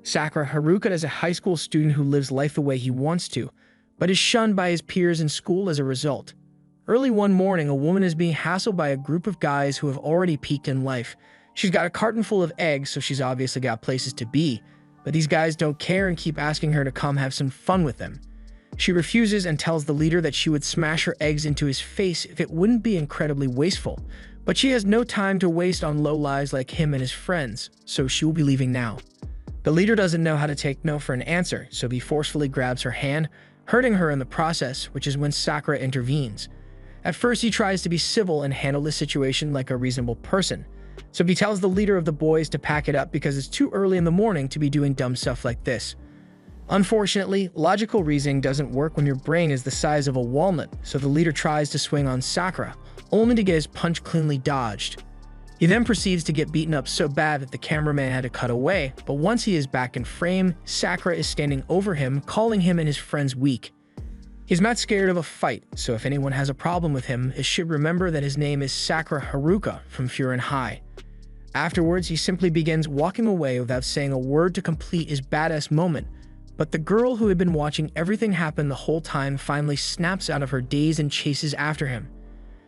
Sakura Haruka is a high school student who lives life the way he wants to, but is shunned by his peers in school as a result. Early one morning, a woman is being hassled by a group of guys who have already peaked in life. She's got a carton full of eggs, so she's obviously got places to be, but these guys don't care and keep asking her to come have some fun with them. She refuses and tells the leader that she would smash her eggs into his face if it wouldn't be incredibly wasteful, but she has no time to waste on lowlives like him and his friends, so she will be leaving now. The leader doesn't know how to take no for an answer, so he forcefully grabs her hand, hurting her in the process, which is when Sakura intervenes. At first, he tries to be civil and handle the situation like a reasonable person, so he tells the leader of the boys to pack it up because it's too early in the morning to be doing dumb stuff like this. Unfortunately, logical reasoning doesn't work when your brain is the size of a walnut, so the leader tries to swing on Sakura, only to get his punch cleanly dodged. He then proceeds to get beaten up so bad that the cameraman had to cut away, but once he is back in frame, Sakura is standing over him, calling him and his friends weak. He's not scared of a fight, so if anyone has a problem with him, it should remember that his name is Sakura Haruka from Furin High. Afterwards, he simply begins walking away without saying a word to complete his badass moment, but the girl who had been watching everything happen the whole time finally snaps out of her daze and chases after him.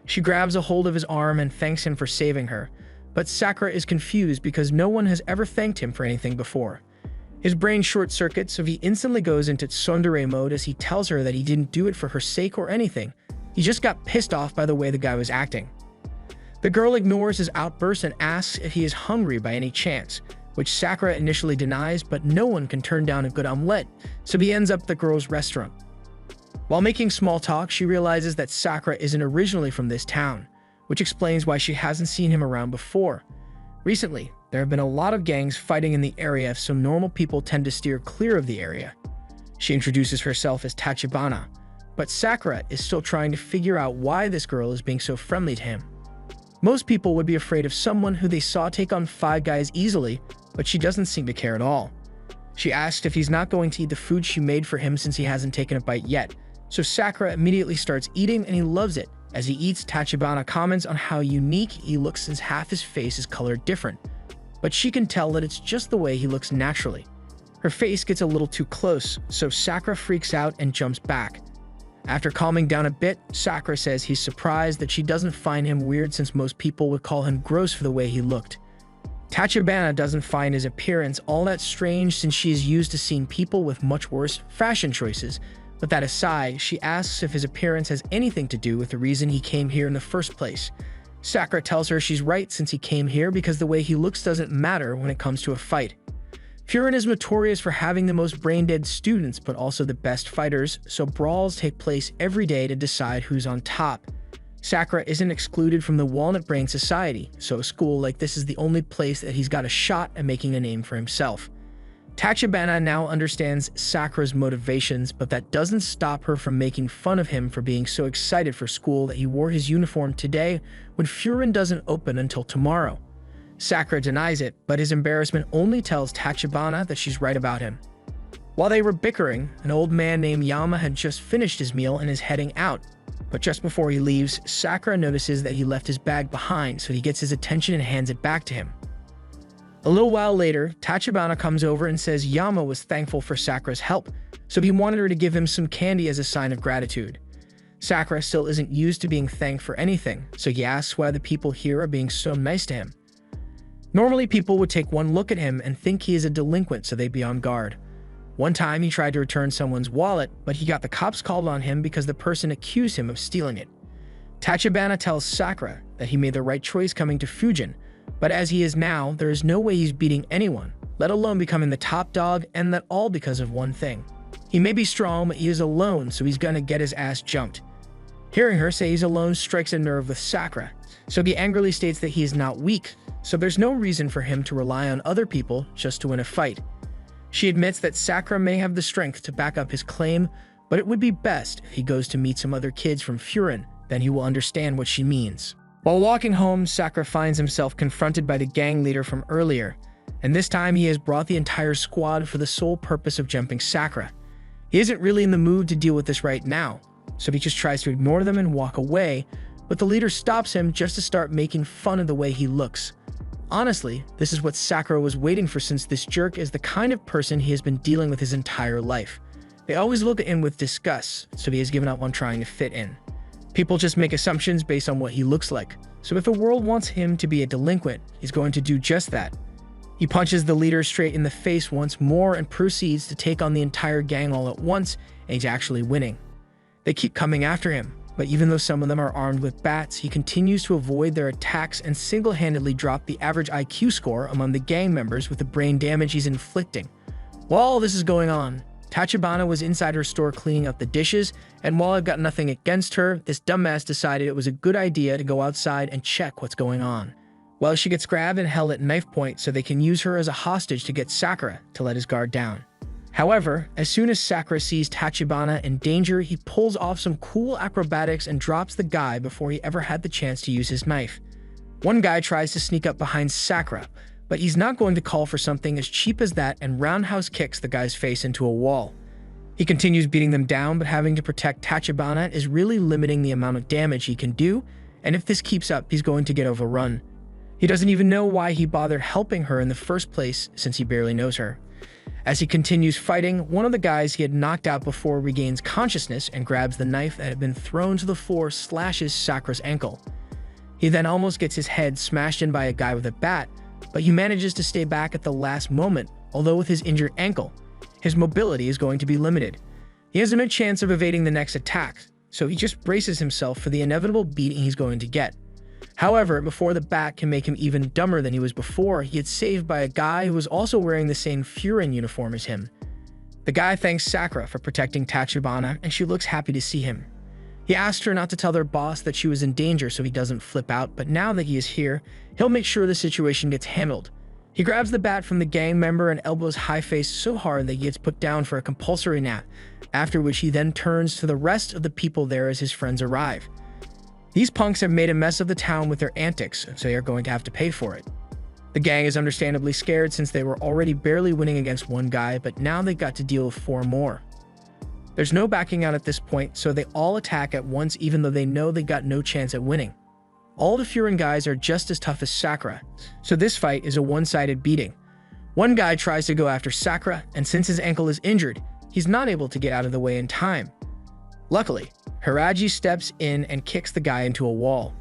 She grabs a hold of his arm and thanks him for saving her, but Sakura is confused because no one has ever thanked him for anything before. His brain short-circuits, so he instantly goes into tsundere mode as he tells her that he didn't do it for her sake or anything. He just got pissed off by the way the guy was acting. The girl ignores his outburst and asks if he is hungry by any chance, which Sakura initially denies, but no one can turn down a good omelette, so he ends up at the girl's restaurant. While making small talk, she realizes that Sakura isn't originally from this town, which explains why she hasn't seen him around before. Recently, there have been a lot of gangs fighting in the area, so normal people tend to steer clear of the area. She introduces herself as Tachibana, but Sakura is still trying to figure out why this girl is being so friendly to him. Most people would be afraid of someone who they saw take on 5 guys easily, but she doesn't seem to care at all. She asks if he's not going to eat the food she made for him since he hasn't taken a bite yet, so Sakura immediately starts eating and he loves it. As he eats, Tachibana comments on how unique he looks since half his face is colored different, but she can tell that it's just the way he looks naturally. Her face gets a little too close, so Sakura freaks out and jumps back. After calming down a bit, Sakura says he's surprised that she doesn't find him weird since most people would call him gross for the way he looked. Tachibana doesn't find his appearance all that strange since she is used to seeing people with much worse fashion choices. But that aside, she asks if his appearance has anything to do with the reason he came here in the first place. Sakura tells her she's right since he came here because the way he looks doesn't matter when it comes to a fight. Furin is notorious for having the most brain-dead students but also the best fighters, so brawls take place every day to decide who's on top. Sakura isn't excluded from the Walnut Brain Society, so a school like this is the only place that he's got a shot at making a name for himself. Tachibana now understands Sakura's motivations, but that doesn't stop her from making fun of him for being so excited for school that he wore his uniform today when Furin doesn't open until tomorrow. Sakura denies it, but his embarrassment only tells Tachibana that she's right about him. While they were bickering, an old man named Yama had just finished his meal and is heading out. But just before he leaves, Sakura notices that he left his bag behind, so he gets his attention and hands it back to him. A little while later, Tachibana comes over and says Yama was thankful for Sakura's help, so he wanted her to give him some candy as a sign of gratitude. Sakura still isn't used to being thanked for anything, so he asks why the people here are being so nice to him. Normally, people would take one look at him and think he is a delinquent, so they'd be on guard. One time, he tried to return someone's wallet, but he got the cops called on him because the person accused him of stealing it. Tachibana tells Sakura that he made the right choice coming to Fujin, but as he is now, there is no way he's beating anyone, let alone becoming the top dog, and that all because of one thing. He may be strong, but he is alone, so he's gonna get his ass jumped. Hearing her say he's alone strikes a nerve with Sakura, so he angrily states that he is not weak, so there's no reason for him to rely on other people just to win a fight. She admits that Sakura may have the strength to back up his claim, but it would be best if he goes to meet some other kids from Furin, then he will understand what she means. While walking home, Sakura finds himself confronted by the gang leader from earlier, and this time he has brought the entire squad for the sole purpose of jumping Sakura. He isn't really in the mood to deal with this right now, so he just tries to ignore them and walk away, but the leader stops him just to start making fun of the way he looks. honestly, this is what Sakura was waiting for, since this jerk is the kind of person he has been dealing with his entire life. They always look at him with disgust, so he has given up on trying to fit in. People just make assumptions based on what he looks like, so if the world wants him to be a delinquent, he's going to do just that. He punches the leader straight in the face once more and proceeds to take on the entire gang all at once, and he's actually winning. They keep coming after him, but even though some of them are armed with bats, he continues to avoid their attacks and single-handedly drop the average IQ score among the gang members with the brain damage he's inflicting. While all this is going on, Tachibana was inside her store cleaning up the dishes, and while I've got nothing against her, this dumbass decided it was a good idea to go outside and check what's going on. Well, she gets grabbed and held at knife point so they can use her as a hostage to get Sakura to let his guard down. However, as soon as Sakura sees Tachibana in danger, he pulls off some cool acrobatics and drops the guy before he ever had the chance to use his knife. One guy tries to sneak up behind Sakura, but he's not going to call for something as cheap as that and roundhouse kicks the guy's face into a wall. He continues beating them down, but having to protect Tachibana is really limiting the amount of damage he can do, and if this keeps up, he's going to get overrun. He doesn't even know why he bothered helping her in the first place, since he barely knows her. As he continues fighting, one of the guys he had knocked out before regains consciousness and grabs the knife that had been thrown to the floor, slashes Sakura's ankle. He then almost gets his head smashed in by a guy with a bat, but he manages to stay back at the last moment, although with his injured ankle, his mobility is going to be limited. He has no chance of evading the next attack, so he just braces himself for the inevitable beating he's going to get. However, before the bat can make him even dumber than he was before, he gets saved by a guy who was also wearing the same Furin uniform as him. The guy thanks Sakura for protecting Tachibana, and she looks happy to see him. He asked her not to tell their boss that she was in danger so he doesn't flip out, but now that he is here, he'll make sure the situation gets handled. He grabs the bat from the gang member and elbows High-Face so hard that he gets put down for a compulsory nap, after which he then turns to the rest of the people there as his friends arrive. These punks have made a mess of the town with their antics, so they are going to have to pay for it. The gang is understandably scared since they were already barely winning against one guy, but now they've got to deal with 4 more. There's no backing out at this point, so they all attack at once even though they know they got no chance at winning. All the Furin guys are just as tough as Sakura, so this fight is a one-sided beating. One guy tries to go after Sakura, and since his ankle is injured, he's not able to get out of the way in time. Luckily, Hiraji steps in and kicks the guy into a wall.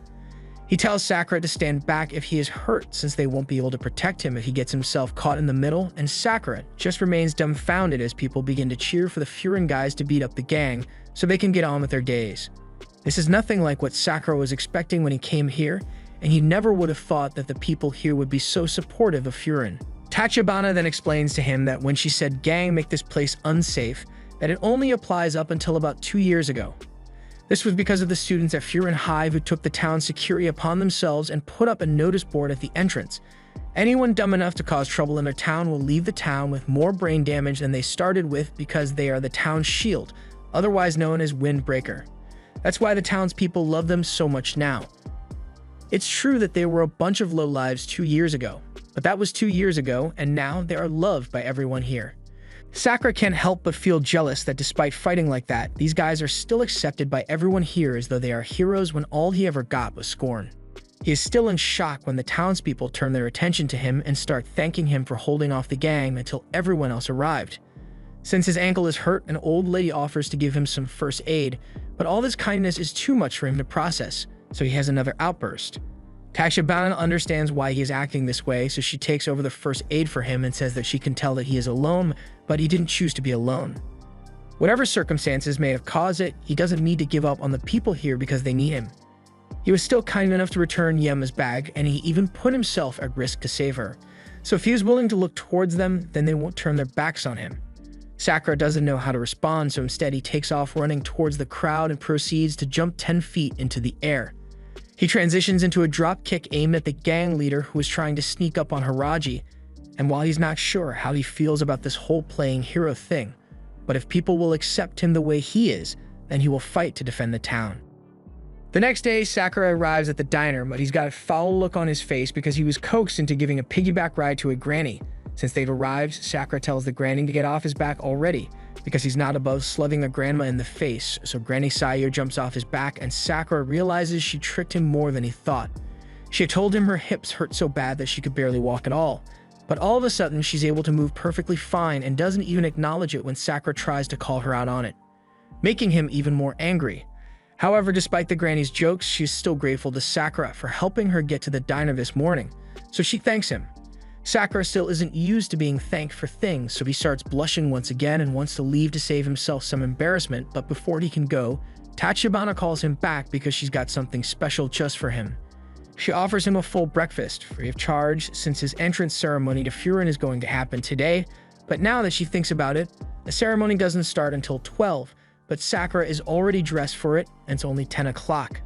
He tells Sakura to stand back if he is hurt, since they won't be able to protect him if he gets himself caught in the middle, and Sakura just remains dumbfounded as people begin to cheer for the Furin guys to beat up the gang so they can get on with their days. This is nothing like what Sakura was expecting when he came here, and he never would have thought that the people here would be so supportive of Furin. Tachibana then explains to him that when she said gang make this place unsafe, that it only applies up until about 2 years ago. This was because of the students at Furin High who took the town's security upon themselves and put up a notice board at the entrance. Anyone dumb enough to cause trouble in their town will leave the town with more brain damage than they started with because they are the town's shield, otherwise known as Windbreaker. That's why the townspeople love them so much now. It's true that they were a bunch of lowlives 2 years ago, but that was 2 years ago, and now they are loved by everyone here. Sakura can't help but feel jealous that despite fighting like that, these guys are still accepted by everyone here as though they are heroes when all he ever got was scorn. He is still in shock when the townspeople turn their attention to him and start thanking him for holding off the gang until everyone else arrived. Since his ankle is hurt, an old lady offers to give him some first aid, but all this kindness is too much for him to process, so he has another outburst. Tachibana understands why he is acting this way, so she takes over the first aid for him and says that she can tell that he is alone, but he didn't choose to be alone. Whatever circumstances may have caused it, he doesn't need to give up on the people here because they need him. He was still kind enough to return Yema's bag, and he even put himself at risk to save her. So if he is willing to look towards them, then they won't turn their backs on him. Sakura doesn't know how to respond, so instead he takes off running towards the crowd and proceeds to jump 10 feet into the air. He transitions into a drop kick aimed at the gang leader who is trying to sneak up on Hiraji, and while he's not sure how he feels about this whole playing hero thing, but if people will accept him the way he is, then he will fight to defend the town. The next day, Sakura arrives at the diner, but he's got a foul look on his face because he was coaxed into giving a piggyback ride to a granny. Since they've arrived, Sakura tells the granny to get off his back already, because he's not above slugging the grandma in the face, so Granny Sayo jumps off his back and Sakura realizes she tricked him more than he thought. She had told him her hips hurt so bad that she could barely walk at all. But all of a sudden, she's able to move perfectly fine and doesn't even acknowledge it when Sakura tries to call her out on it, making him even more angry. However, despite the granny's jokes, she's still grateful to Sakura for helping her get to the diner this morning, so she thanks him. Sakura still isn't used to being thanked for things, so he starts blushing once again and wants to leave to save himself some embarrassment, but before he can go, Tachibana calls him back because she's got something special just for him. She offers him a full breakfast, free of charge, since his entrance ceremony to Furin is going to happen today, but now that she thinks about it, the ceremony doesn't start until 12, but Sakura is already dressed for it, and it's only 10 o'clock.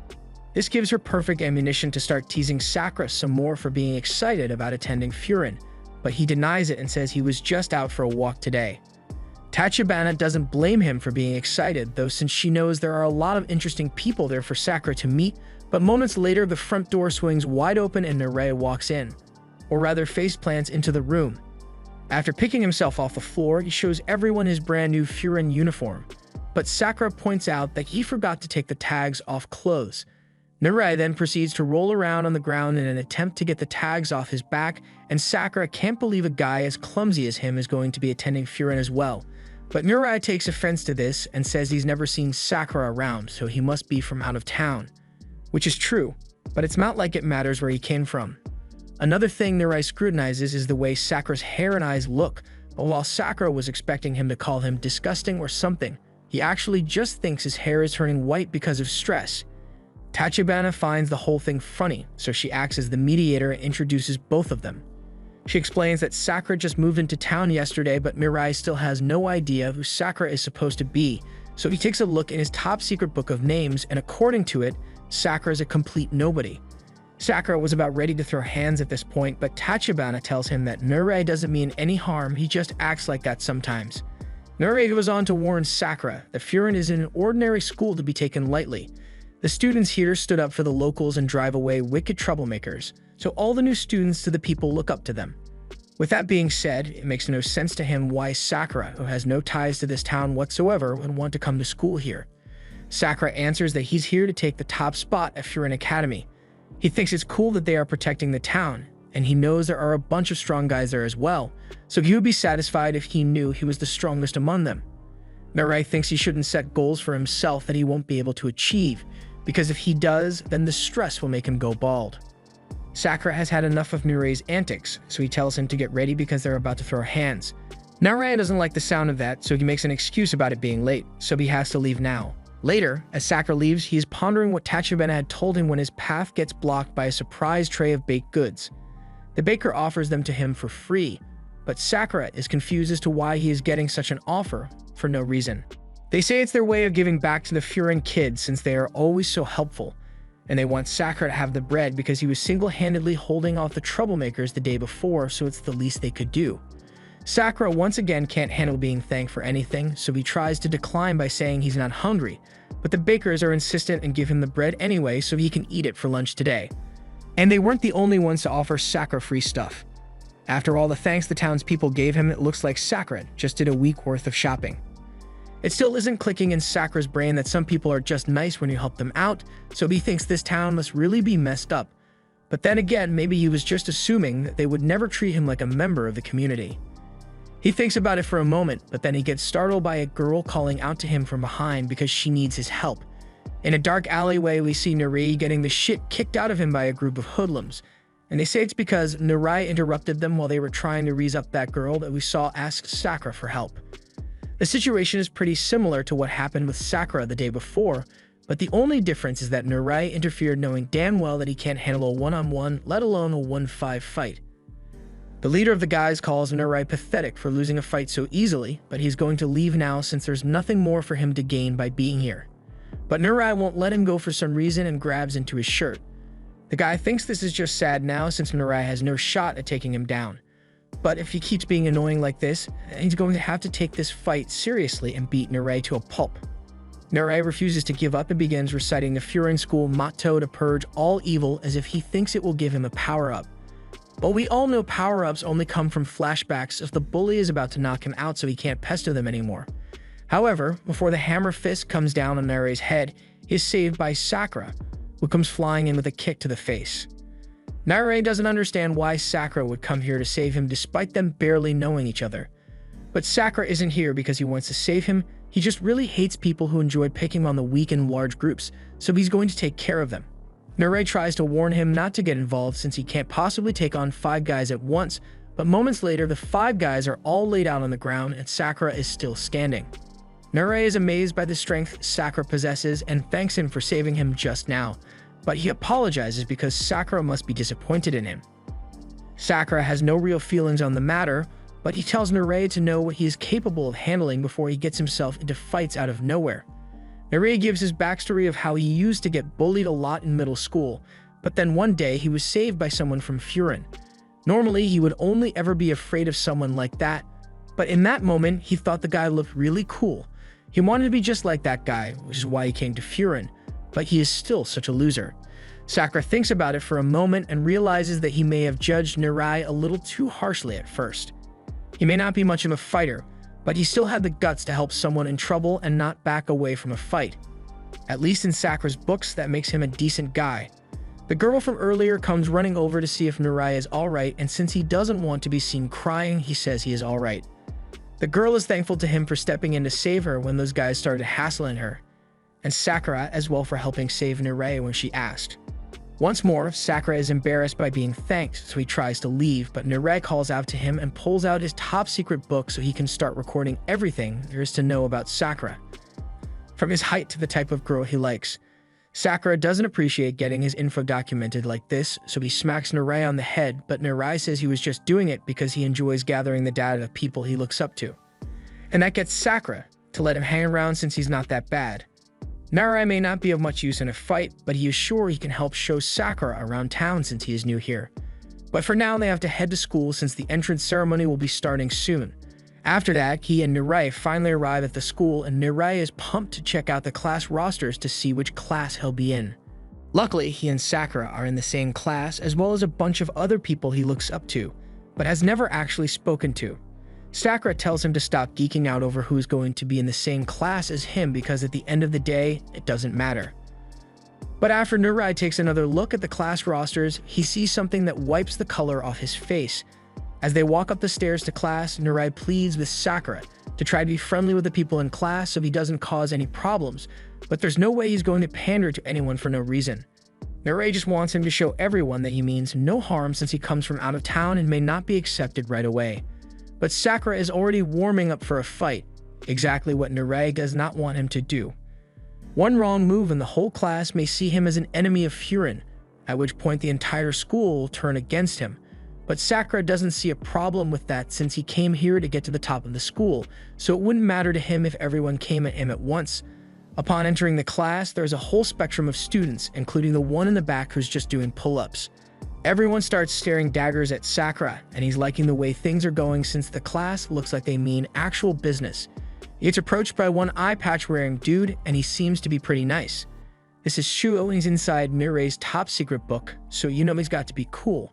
This gives her perfect ammunition to start teasing Sakura some more for being excited about attending Furin, but he denies it and says he was just out for a walk today. Tachibana doesn't blame him for being excited, though, since she knows there are a lot of interesting people there for Sakura to meet, but moments later the front door swings wide open and Naraya walks in, or rather faceplants into the room. After picking himself off the floor, he shows everyone his brand new Furin uniform, but Sakura points out that he forgot to take the tags off clothes. Naraya then proceeds to roll around on the ground in an attempt to get the tags off his back, and Sakura can't believe a guy as clumsy as him is going to be attending Furin as well. But Naraya takes offense to this and says he's never seen Sakura around, so he must be from out of town. Which is true, but it's not like it matters where he came from. Another thing Naraya scrutinizes is the way Sakura's hair and eyes look, but while Sakura was expecting him to call him disgusting or something, he actually just thinks his hair is turning white because of stress. Tachibana finds the whole thing funny, so she acts as the mediator and introduces both of them. She explains that Sakura just moved into town yesterday, but Mirai still has no idea who Sakura is supposed to be, so he takes a look in his top secret book of names, and according to it, Sakura is a complete nobody. Sakura was about ready to throw hands at this point, but Tachibana tells him that Naraya doesn't mean any harm, he just acts like that sometimes. Naraya goes on to warn Sakura that Furin is an ordinary school to be taken lightly. The students here stood up for the locals and drive away wicked troublemakers, so all the new students to the people look up to them. With that being said, it makes no sense to him why Sakura, who has no ties to this town whatsoever, would want to come to school here. Sakura answers that he's here to take the top spot at Furin Academy. He thinks it's cool that they are protecting the town, and he knows there are a bunch of strong guys there as well, so he would be satisfied if he knew he was the strongest among them. Mirai thinks he shouldn't set goals for himself that he won't be able to achieve, because if he does, then the stress will make him go bald. Sakura has had enough of Mirai's antics, so he tells him to get ready because they're about to throw hands. Naraya doesn't like the sound of that, so he makes an excuse about it being late, so he has to leave now. Later, as Sakura leaves, he is pondering what Tachibana had told him when his path gets blocked by a surprise tray of baked goods. The baker offers them to him for free, but Sakura is confused as to why he is getting such an offer for no reason. They say it's their way of giving back to the Furin kids since they are always so helpful, and they want Sakura to have the bread because he was single-handedly holding off the troublemakers the day before, so it's the least they could do. Sakura once again can't handle being thanked for anything, so he tries to decline by saying he's not hungry, but the bakers are insistent and give him the bread anyway so he can eat it for lunch today. And they weren't the only ones to offer Sakura free stuff. After all the thanks the townspeople gave him, it looks like Sakura just did a week worth of shopping. It still isn't clicking in Sakura's brain that some people are just nice when you help them out, so he thinks this town must really be messed up. But then again, maybe he was just assuming that they would never treat him like a member of the community. He thinks about it for a moment, but then he gets startled by a girl calling out to him from behind because she needs his help. In a dark alleyway, we see Naraya getting the shit kicked out of him by a group of hoodlums, and they say it's because Naraya interrupted them while they were trying to raise up that girl that we saw ask Sakura for help. The situation is pretty similar to what happened with Sakura the day before, but the only difference is that Naraya interfered knowing damn well that he can't handle a one-on-one, let alone a 1-5 fight. The leader of the guys calls Naraya pathetic for losing a fight so easily, but he's going to leave now since there's nothing more for him to gain by being here. But Naraya won't let him go for some reason and grabs into his shirt. The guy thinks this is just sad now since Naraya has no shot at taking him down. But if he keeps being annoying like this, he's going to have to take this fight seriously and beat Naraya to a pulp. Naraya refuses to give up and begins reciting the Furin school motto to purge all evil as if he thinks it will give him a power-up. But we all know power-ups only come from flashbacks if the bully is about to knock him out so he can't pester them anymore. However, before the hammer fist comes down on Naraya's head, he is saved by Sakura, who comes flying in with a kick to the face. Narei doesn't understand why Sakura would come here to save him despite them barely knowing each other. But Sakura isn't here because he wants to save him, he just really hates people who enjoy picking on the weak in large groups, so he's going to take care of them. Narei tries to warn him not to get involved since he can't possibly take on 5 guys at once, but moments later the 5 guys are all laid out on the ground and Sakura is still standing. Narei is amazed by the strength Sakura possesses and thanks him for saving him just now, but he apologizes because Sakura must be disappointed in him. Sakura has no real feelings on the matter, but he tells Narei to know what he is capable of handling before he gets himself into fights out of nowhere. Narei gives his backstory of how he used to get bullied a lot in middle school, but then one day he was saved by someone from Furin. Normally, he would only ever be afraid of someone like that, but in that moment, he thought the guy looked really cool. He wanted to be just like that guy, which is why he came to Furin, but he is still such a loser. Sakura thinks about it for a moment and realizes that he may have judged Narei a little too harshly at first. He may not be much of a fighter, but he still had the guts to help someone in trouble and not back away from a fight. At least in Sakura's books, that makes him a decent guy. The girl from earlier comes running over to see if Narei is alright, and since he doesn't want to be seen crying, he says he is alright. The girl is thankful to him for stepping in to save her when those guys started hassling her, and Sakura as well for helping save Narei when she asked. Once more, Sakura is embarrassed by being thanked, so he tries to leave, but Narei calls out to him and pulls out his top-secret book so he can start recording everything there is to know about Sakura. From his height to the type of girl he likes. Sakura doesn't appreciate getting his info documented like this, so he smacks Narei on the head, but Narei says he was just doing it because he enjoys gathering the data of people he looks up to. And that gets Sakura to let him hang around since he's not that bad. Narei may not be of much use in a fight, but he is sure he can help show Sakura around town since he is new here. But for now, they have to head to school since the entrance ceremony will be starting soon. After that, he and Narei finally arrive at the school, and Narei is pumped to check out the class rosters to see which class he'll be in. Luckily, he and Sakura are in the same class, as well as a bunch of other people he looks up to, but has never actually spoken to. Sakura tells him to stop geeking out over who's going to be in the same class as him because at the end of the day, it doesn't matter. But after Narei takes another look at the class rosters, he sees something that wipes the color off his face. As they walk up the stairs to class, Narei pleads with Sakura to try to be friendly with the people in class so he doesn't cause any problems, but there's no way he's going to pander to anyone for no reason. Narei just wants him to show everyone that he means no harm since he comes from out of town and may not be accepted right away. But Sakura is already warming up for a fight, exactly what Narei does not want him to do. One wrong move and the whole class may see him as an enemy of Furin, at which point the entire school will turn against him. But Sakura doesn't see a problem with that since he came here to get to the top of the school, so it wouldn't matter to him if everyone came at him at once. Upon entering the class, there's a whole spectrum of students, including the one in the back who's just doing pull-ups. Everyone starts staring daggers at Sakura, and he's liking the way things are going since the class looks like they mean actual business. He gets approached by one eye patch-wearing dude, and he seems to be pretty nice. This is Shuo, and he's inside Narei's top-secret book, so you know he's got to be cool.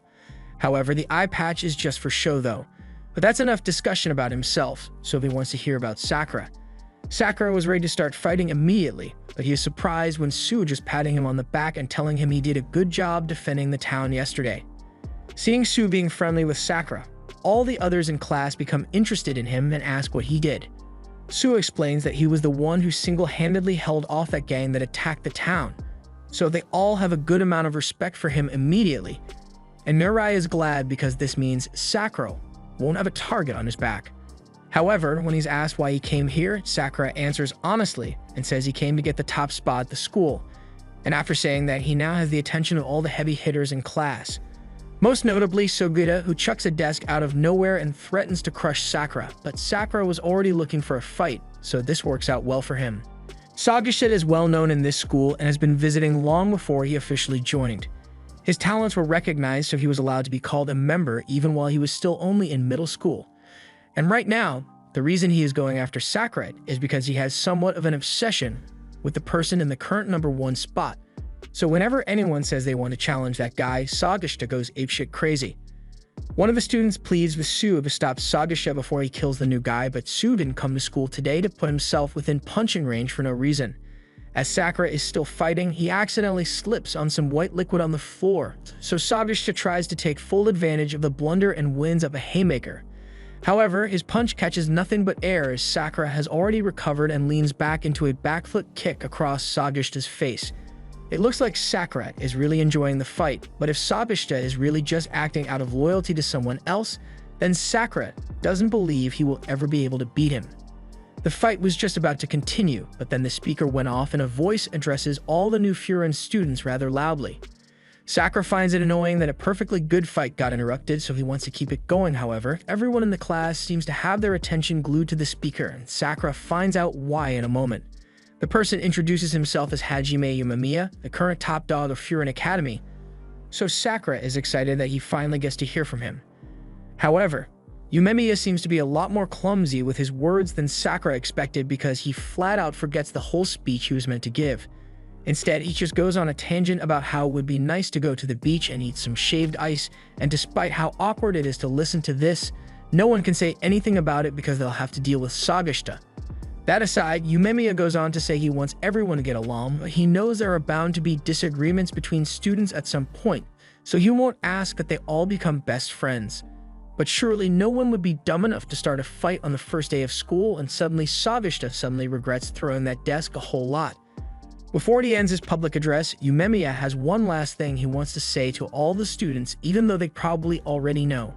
However, the eye patch is just for show though. But that's enough discussion about himself, so if he wants to hear about Sakura. Sakura was ready to start fighting immediately, but he is surprised when Sue just patting him on the back and telling him he did a good job defending the town yesterday. Seeing Sue being friendly with Sakura, all the others in class become interested in him and ask what he did. Sue explains that he was the one who single-handedly held off that gang that attacked the town, so they all have a good amount of respect for him immediately, and Narei is glad because this means Sakura won't have a target on his back. However, when he's asked why he came here, Sakura answers honestly and says he came to get the top spot at the school, and after saying that he now has the attention of all the heavy hitters in class. Most notably Sugita, who chucks a desk out of nowhere and threatens to crush Sakura, but Sakura was already looking for a fight, so this works out well for him. Sagashita is well known in this school and has been visiting long before he officially joined. His talents were recognized, so he was allowed to be called a member even while he was still only in middle school. And right now, the reason he is going after Sakura is because he has somewhat of an obsession with the person in the current #1 spot. So whenever anyone says they want to challenge that guy, Sagashita goes apeshit crazy. One of the students pleads with Sue to stop Sagashita before he kills the new guy, but Sue didn't come to school today to put himself within punching range for no reason. As Sakura is still fighting, he accidentally slips on some white liquid on the floor, so Sabeshita tries to take full advantage of the blunder and wins up a haymaker. However, his punch catches nothing but air as Sakura has already recovered and leans back into a backflip kick across Sabeshita's face. It looks like Sakura is really enjoying the fight, but if Sabeshita is really just acting out of loyalty to someone else, then Sakura doesn't believe he will ever be able to beat him. The fight was just about to continue, but then the speaker went off and a voice addresses all the new Furin students rather loudly. Sakura finds it annoying that a perfectly good fight got interrupted, so he wants to keep it going. However, everyone in the class seems to have their attention glued to the speaker, and Sakura finds out why in a moment. The person introduces himself as Hajime Umemiya, the current top dog of Furin Academy, so Sakura is excited that he finally gets to hear from him. However, Umemiya seems to be a lot more clumsy with his words than Sakura expected because he flat out forgets the whole speech he was meant to give. Instead, he just goes on a tangent about how it would be nice to go to the beach and eat some shaved ice, and despite how awkward it is to listen to this, no one can say anything about it because they'll have to deal with Sabeshita. That aside, Umemiya goes on to say he wants everyone to get along, but he knows there are bound to be disagreements between students at some point, so he won't ask that they all become best friends. But surely no one would be dumb enough to start a fight on the first day of school, and suddenly Sabeshita regrets throwing that desk a whole lot. Before he ends his public address, Umemiya has one last thing he wants to say to all the students, even though they probably already know.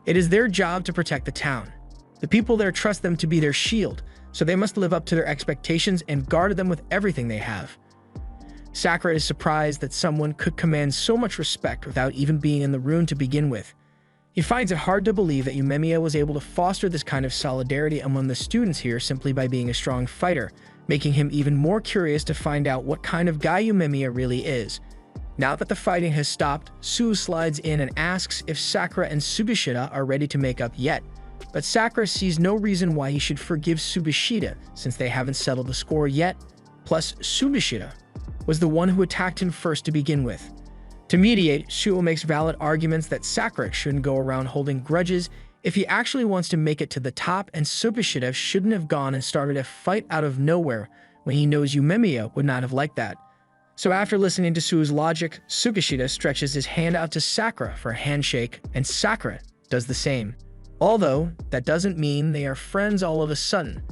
It is their job to protect the town. The people there trust them to be their shield, so they must live up to their expectations and guard them with everything they have. Sakura is surprised that someone could command so much respect without even being in the room to begin with. He finds it hard to believe that Umemiya was able to foster this kind of solidarity among the students here simply by being a strong fighter, making him even more curious to find out what kind of guy Umemiya really is. Now that the fighting has stopped, Sue slides in and asks if Sakura and Sabeshita are ready to make up yet, but Sakura sees no reason why he should forgive Sabeshita since they haven't settled the score yet, plus Sabeshita was the one who attacked him first to begin with. To mediate, Shuo makes valid arguments that Sakura shouldn't go around holding grudges if he actually wants to make it to the top, and Sabeshita shouldn't have gone and started a fight out of nowhere when he knows Umemiya would not have liked that. So after listening to Suo's logic, Sabeshita stretches his hand out to Sakura for a handshake, and Sakura does the same. Although, that doesn't mean they are friends all of a sudden.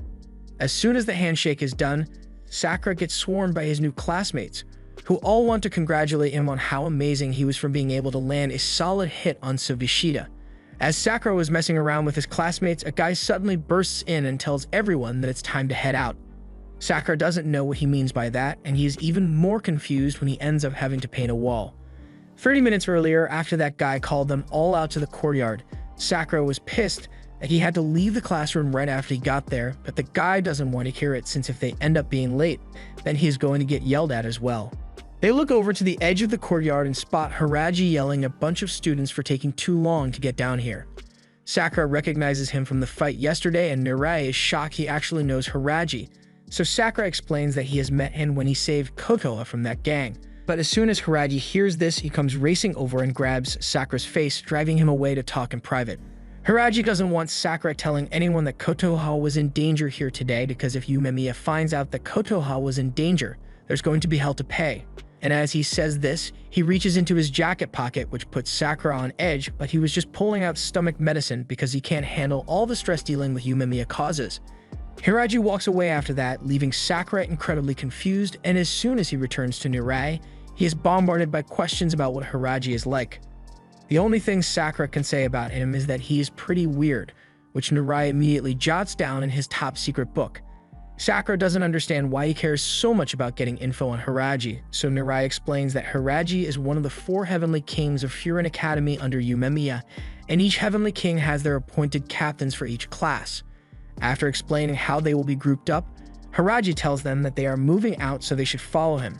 As soon as the handshake is done, Sakura gets swarmed by his new classmates, who all want to congratulate him on how amazing he was for being able to land a solid hit on Sabeshita. As Sakura was messing around with his classmates, a guy suddenly bursts in and tells everyone that it's time to head out. Sakura doesn't know what he means by that, and he is even more confused when he ends up having to paint a wall. 30 minutes earlier, after that guy called them all out to the courtyard, Sakura was pissed that he had to leave the classroom right after he got there, but the guy doesn't want to hear it since if they end up being late, then he is going to get yelled at as well. They look over to the edge of the courtyard and spot Haraji yelling at a bunch of students for taking too long to get down here. Sakura recognizes him from the fight yesterday, and Mirai is shocked he actually knows Haraji, so Sakura explains that he has met him when he saved Kotoha from that gang. But as soon as Haraji hears this, he comes racing over and grabs Sakura's face, driving him away to talk in private. Haraji doesn't want Sakura telling anyone that Kotoha was in danger here today, because if Umemiya finds out that Kotoha was in danger, there's going to be hell to pay. And as he says this, he reaches into his jacket pocket, which puts Sakura on edge, but he was just pulling out stomach medicine because he can't handle all the stress dealing with Umemiya causes. Haraji walks away after that, leaving Sakura incredibly confused, and as soon as he returns to Mirai, he is bombarded by questions about what Haraji is like. The only thing Sakura can say about him is that he is pretty weird, which Mirai immediately jots down in his top secret book. Sakura doesn't understand why he cares so much about getting info on Haraji, so Mirai explains that Haraji is one of the 4 Heavenly Kings of Furin Academy under Umemiya, and each Heavenly King has their appointed captains for each class. After explaining how they will be grouped up, Haraji tells them that they are moving out so they should follow him.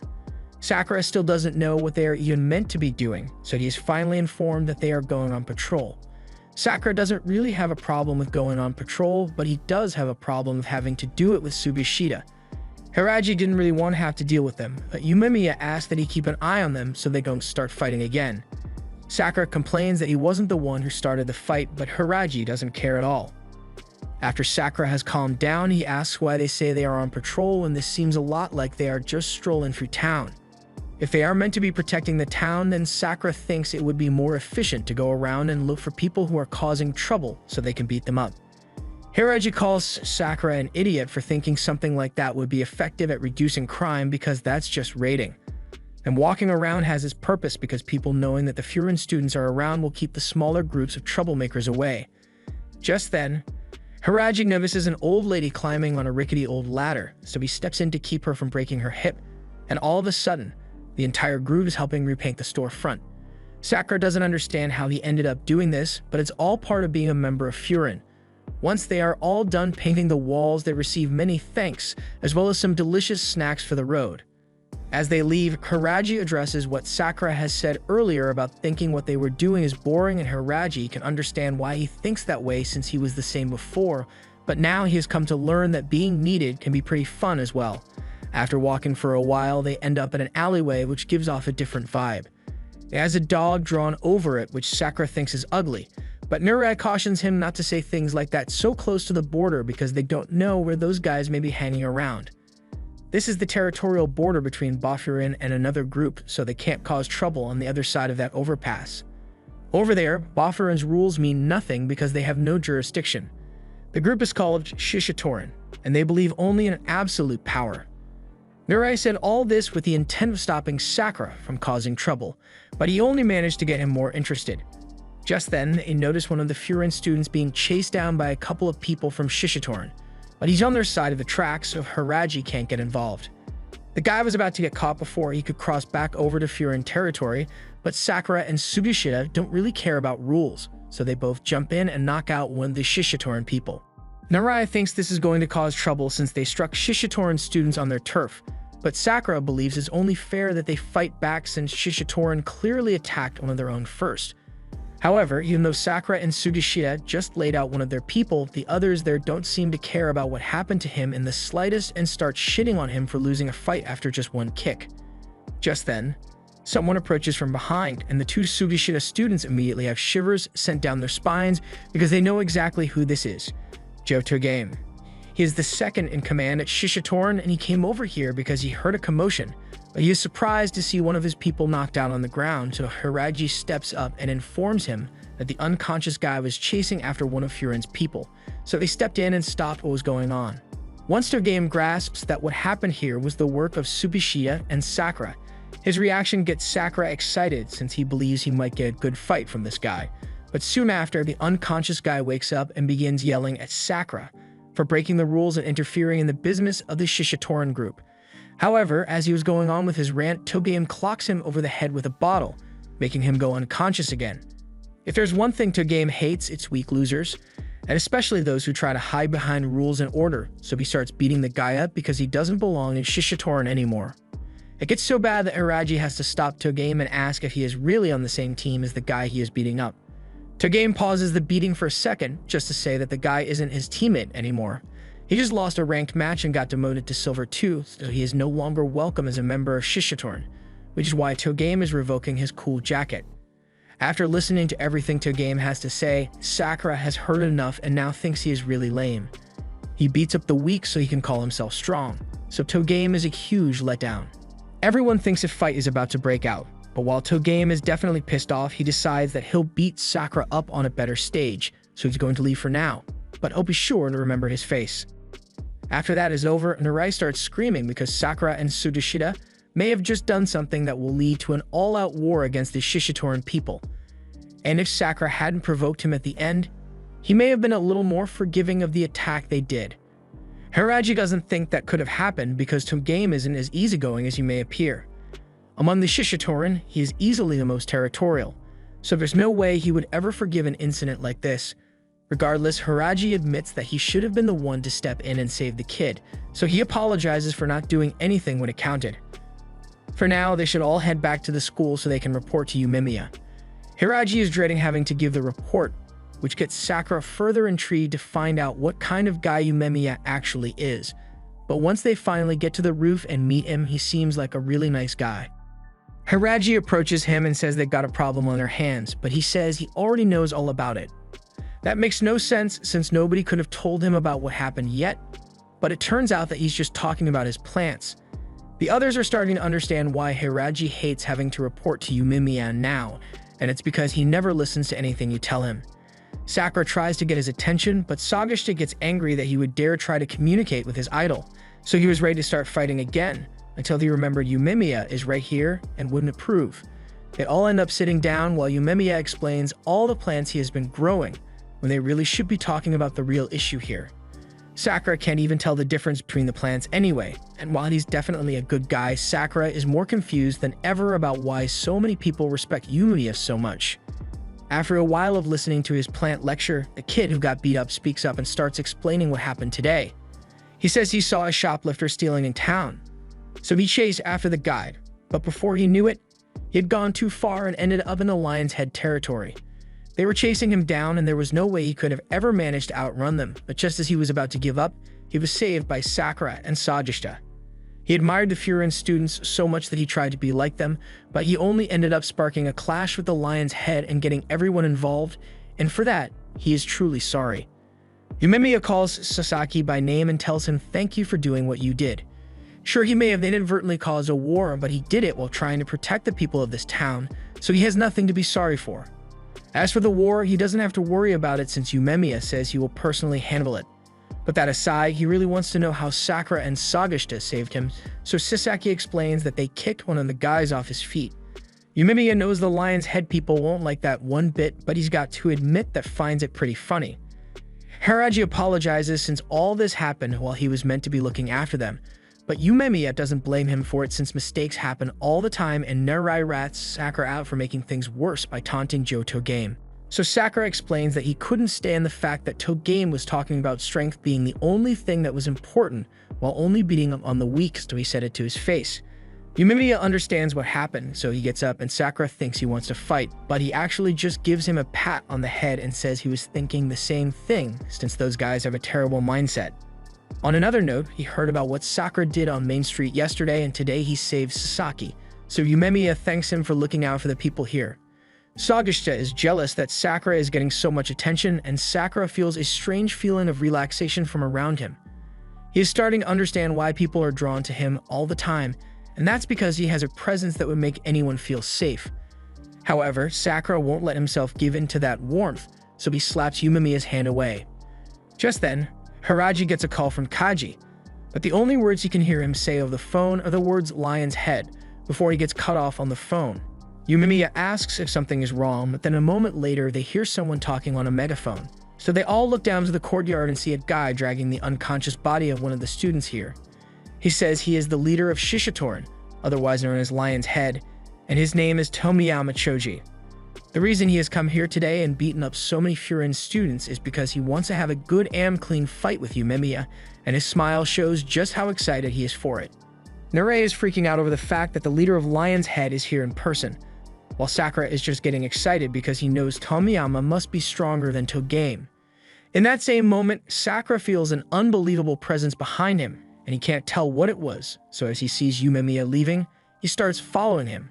Sakura still doesn't know what they are even meant to be doing, so he is finally informed that they are going on patrol. Sakura doesn't really have a problem with going on patrol, but he does have a problem with having to do it with Sabeshita. Haraji didn't really want to have to deal with them, but Umemiya asked that he keep an eye on them so they don't start fighting again. Sakura complains that he wasn't the one who started the fight, but Haraji doesn't care at all. After Sakura has calmed down, he asks why they say they are on patrol when this seems a lot like they are just strolling through town. If they are meant to be protecting the town, then Sakura thinks it would be more efficient to go around and look for people who are causing trouble so they can beat them up. Hiraji calls Sakura an idiot for thinking something like that would be effective at reducing crime because that's just raiding. And walking around has its purpose because people knowing that the Furin students are around will keep the smaller groups of troublemakers away. Just then, Hiraji notices an old lady climbing on a rickety old ladder, so he steps in to keep her from breaking her hip, and all of a sudden, the entire group is helping repaint the storefront. Sakura doesn't understand how he ended up doing this, but it's all part of being a member of Furin. Once they are all done painting the walls, they receive many thanks, as well as some delicious snacks for the road. As they leave, Hiraji addresses what Sakura has said earlier about thinking what they were doing is boring, and Hiraji can understand why he thinks that way since he was the same before, but now he has come to learn that being needed can be pretty fun as well. After walking for a while, they end up in an alleyway which gives off a different vibe. It has a dog drawn over it, which Sakura thinks is ugly, but Mirai cautions him not to say things like that so close to the border because they don't know where those guys may be hanging around. This is the territorial border between Bafurin and another group, so they can't cause trouble on the other side of that overpass. Over there, Bafurin's rules mean nothing because they have no jurisdiction. The group is called Shishitoran, and they believe only in absolute power. Mirai said all this with the intent of stopping Sakura from causing trouble, but he only managed to get him more interested. Just then, they notice one of the Furin students being chased down by a couple of people from Shishitoran, but he's on their side of the track, so Hiraji can't get involved. The guy was about to get caught before he could cross back over to Furin territory, but Sakura and Sugishita don't really care about rules, so they both jump in and knock out one of the Shishitoran people. Naraya thinks this is going to cause trouble since they struck Shishitoran students on their turf, but Sakura believes it's only fair that they fight back since Shishitoran clearly attacked one of their own first. However, even though Sakura and Sugishita just laid out one of their people, the others there don't seem to care about what happened to him in the slightest and start shitting on him for losing a fight after just one kick. Just then, someone approaches from behind, and the two Sugishita students immediately have shivers sent down their spines because they know exactly who this is: Joe Togame. He is the second in command at Shishitoran, and he came over here because he heard a commotion, but he is surprised to see one of his people knocked out on the ground, so Hiraji steps up and informs him that the unconscious guy was chasing after one of Furin's people, so they stepped in and stopped what was going on. Once Togame grasps that what happened here was the work of Sugishita and Sakura, his reaction gets Sakura excited since he believes he might get a good fight from this guy, but soon after, the unconscious guy wakes up and begins yelling at Sakura for breaking the rules and interfering in the business of the Shishitoran group. However, as he was going on with his rant, Togame clocks him over the head with a bottle, making him go unconscious again. If there's one thing Togame hates, it's weak losers, and especially those who try to hide behind rules and order, so he starts beating the guy up because he doesn't belong in Shishitoran anymore. It gets so bad that Hiraji has to stop Togame and ask if he is really on the same team as the guy he is beating up. Togame pauses the beating for a second just to say that the guy isn't his teammate anymore. He just lost a ranked match and got demoted to Silver 2, so he is no longer welcome as a member of Shishitoran, which is why Togame is revoking his cool jacket. After listening to everything Togame has to say, Sakura has heard enough and now thinks he is really lame. He beats up the weak so he can call himself strong, so Togame is a huge letdown. Everyone thinks a fight is about to break out, but while Togame is definitely pissed off, he decides that he'll beat Sakura up on a better stage, so he's going to leave for now, but he'll be sure to remember his face. After that is over, Narai starts screaming because Sakura and Sugishita may have just done something that will lead to an all-out war against the Shishitoran people. And if Sakura hadn't provoked him at the end, he may have been a little more forgiving of the attack they did. Hiraji doesn't think that could have happened because Togame isn't as easygoing as he may appear. Among the Shishitoran, he is easily the most territorial, so there's no way he would ever forgive an incident like this. Regardless, Hiraji admits that he should have been the one to step in and save the kid, so he apologizes for not doing anything when it counted. For now, they should all head back to the school so they can report to Yumemiya. Hiraji is dreading having to give the report, which gets Sakura further intrigued to find out what kind of guy Yumemiya actually is. But once they finally get to the roof and meet him, he seems like a really nice guy. Hiraji approaches him and says they've got a problem on their hands, but he says he already knows all about it. That makes no sense since nobody could have told him about what happened yet, but it turns out that he's just talking about his plants. The others are starting to understand why Hiraji hates having to report to Yumemiya now, and it's because he never listens to anything you tell him. Sakura tries to get his attention, but Sagashita gets angry that he would dare try to communicate with his idol, so he was ready to start fighting again, until he remembered Yumemiya is right here and wouldn't approve. They all end up sitting down while Yumemiya explains all the plants he has been growing, when they really should be talking about the real issue here. Sakura can't even tell the difference between the plants anyway, and while he's definitely a good guy, Sakura is more confused than ever about why so many people respect Yumemiya so much. After a while of listening to his plant lecture, the kid who got beat up speaks up and starts explaining what happened today. He says he saw a shoplifter stealing in town, so he chased after the guide, but before he knew it, he had gone too far and ended up in the Lion's Head territory. They were chasing him down and there was no way he could have ever managed to outrun them, but just as he was about to give up, he was saved by Sakura and Sagashita. He admired the Furin students so much that he tried to be like them, but he only ended up sparking a clash with the Lion's Head and getting everyone involved, and for that, he is truly sorry. Yumemiya calls Sasaki by name and tells him thank you for doing what you did. Sure, he may have inadvertently caused a war, but he did it while trying to protect the people of this town, so he has nothing to be sorry for. As for the war, he doesn't have to worry about it since Yumemiya says he will personally handle it. But that aside, he really wants to know how Sakura and Sagashita saved him, so Sasaki explains that they kicked one of the guys off his feet. Yumemiya knows the Lion's Head people won't like that one bit, but he's got to admit that finds it pretty funny. Hiraji apologizes since all this happened while he was meant to be looking after them, but Yumemiya doesn't blame him for it since mistakes happen all the time and Narai rats Sakura out for making things worse by taunting Togame. So Sakura explains that he couldn't stand the fact that Togame was talking about strength being the only thing that was important while only beating him on the weak, so he said it to his face. Yumemiya understands what happened, so he gets up and Sakura thinks he wants to fight, but he actually just gives him a pat on the head and says he was thinking the same thing since those guys have a terrible mindset. On another note, he heard about what Sakura did on Main Street yesterday and today he saved Sasaki, so Yumemiya thanks him for looking out for the people here. Sagashita is jealous that Sakura is getting so much attention and Sakura feels a strange feeling of relaxation from around him. He is starting to understand why people are drawn to him all the time, and that's because he has a presence that would make anyone feel safe. However, Sakura won't let himself give in to that warmth, so he slaps Yumemiya's hand away. Just then, Hiraji gets a call from Kaji, but the only words he can hear him say over the phone are the words Lion's Head before he gets cut off on the phone. Yumemiya asks if something is wrong, but then a moment later they hear someone talking on a megaphone. So they all look down to the courtyard and see a guy dragging the unconscious body of one of the students here. He says he is the leader of Shishitorin, otherwise known as Lion's Head, and his name is Tomiyama Choji. The reason he has come here today and beaten up so many Furin students is because he wants to have a good and clean fight with Yumemiya, and his smile shows just how excited he is for it. Narei is freaking out over the fact that the leader of Lion's Head is here in person, while Sakura is just getting excited because he knows Tomiyama must be stronger than Togame. In that same moment, Sakura feels an unbelievable presence behind him, and he can't tell what it was, so as he sees Yumemiya leaving, he starts following him.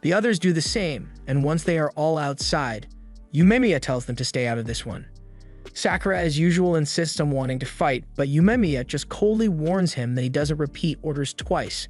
The others do the same, and once they are all outside, Yumemiya tells them to stay out of this one. Sakura, as usual, insists on wanting to fight, but Yumemiya just coldly warns him that he doesn't repeat orders twice.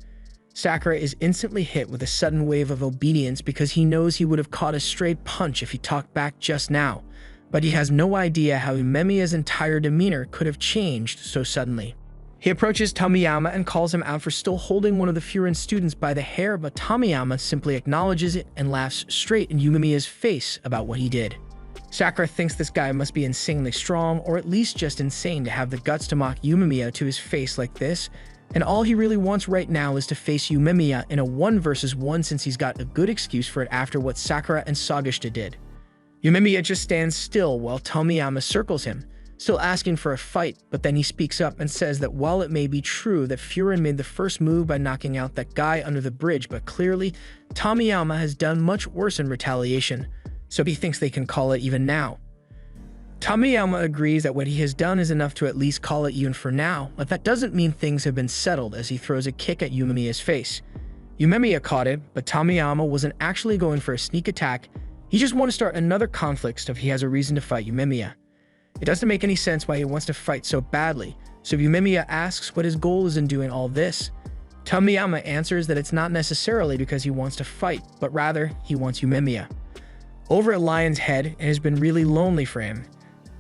Sakura is instantly hit with a sudden wave of obedience because he knows he would have caught a straight punch if he talked back just now, but he has no idea how Yumemiya's entire demeanor could have changed so suddenly. He approaches Tomiyama and calls him out for still holding one of the Furin students by the hair, but Tomiyama simply acknowledges it and laughs straight in Yumemiya's face about what he did. Sakura thinks this guy must be insanely strong, or at least just insane to have the guts to mock Yumemiya to his face like this, and all he really wants right now is to face Yumemiya in a 1 versus 1 since he's got a good excuse for it after what Sakura and Sagashita did. Yumemiya just stands still while Tomiyama circles him, still asking for a fight, but then he speaks up and says that while it may be true that Furin made the first move by knocking out that guy under the bridge, but clearly Tomiyama has done much worse in retaliation, so he thinks they can call it even now. Tomiyama agrees that what he has done is enough to at least call it even for now, but that doesn't mean things have been settled as he throws a kick at Yumemiya's face. Yumemiya caught it, but Tomiyama wasn't actually going for a sneak attack, he just wanted to start another conflict if he has a reason to fight Yumemiya. It doesn't make any sense why he wants to fight so badly, so Yumemiya asks what his goal is in doing all this. Tomiyama answers that it's not necessarily because he wants to fight, but rather he wants Yumemiya. Over at Lion's Head, it has been really lonely for him,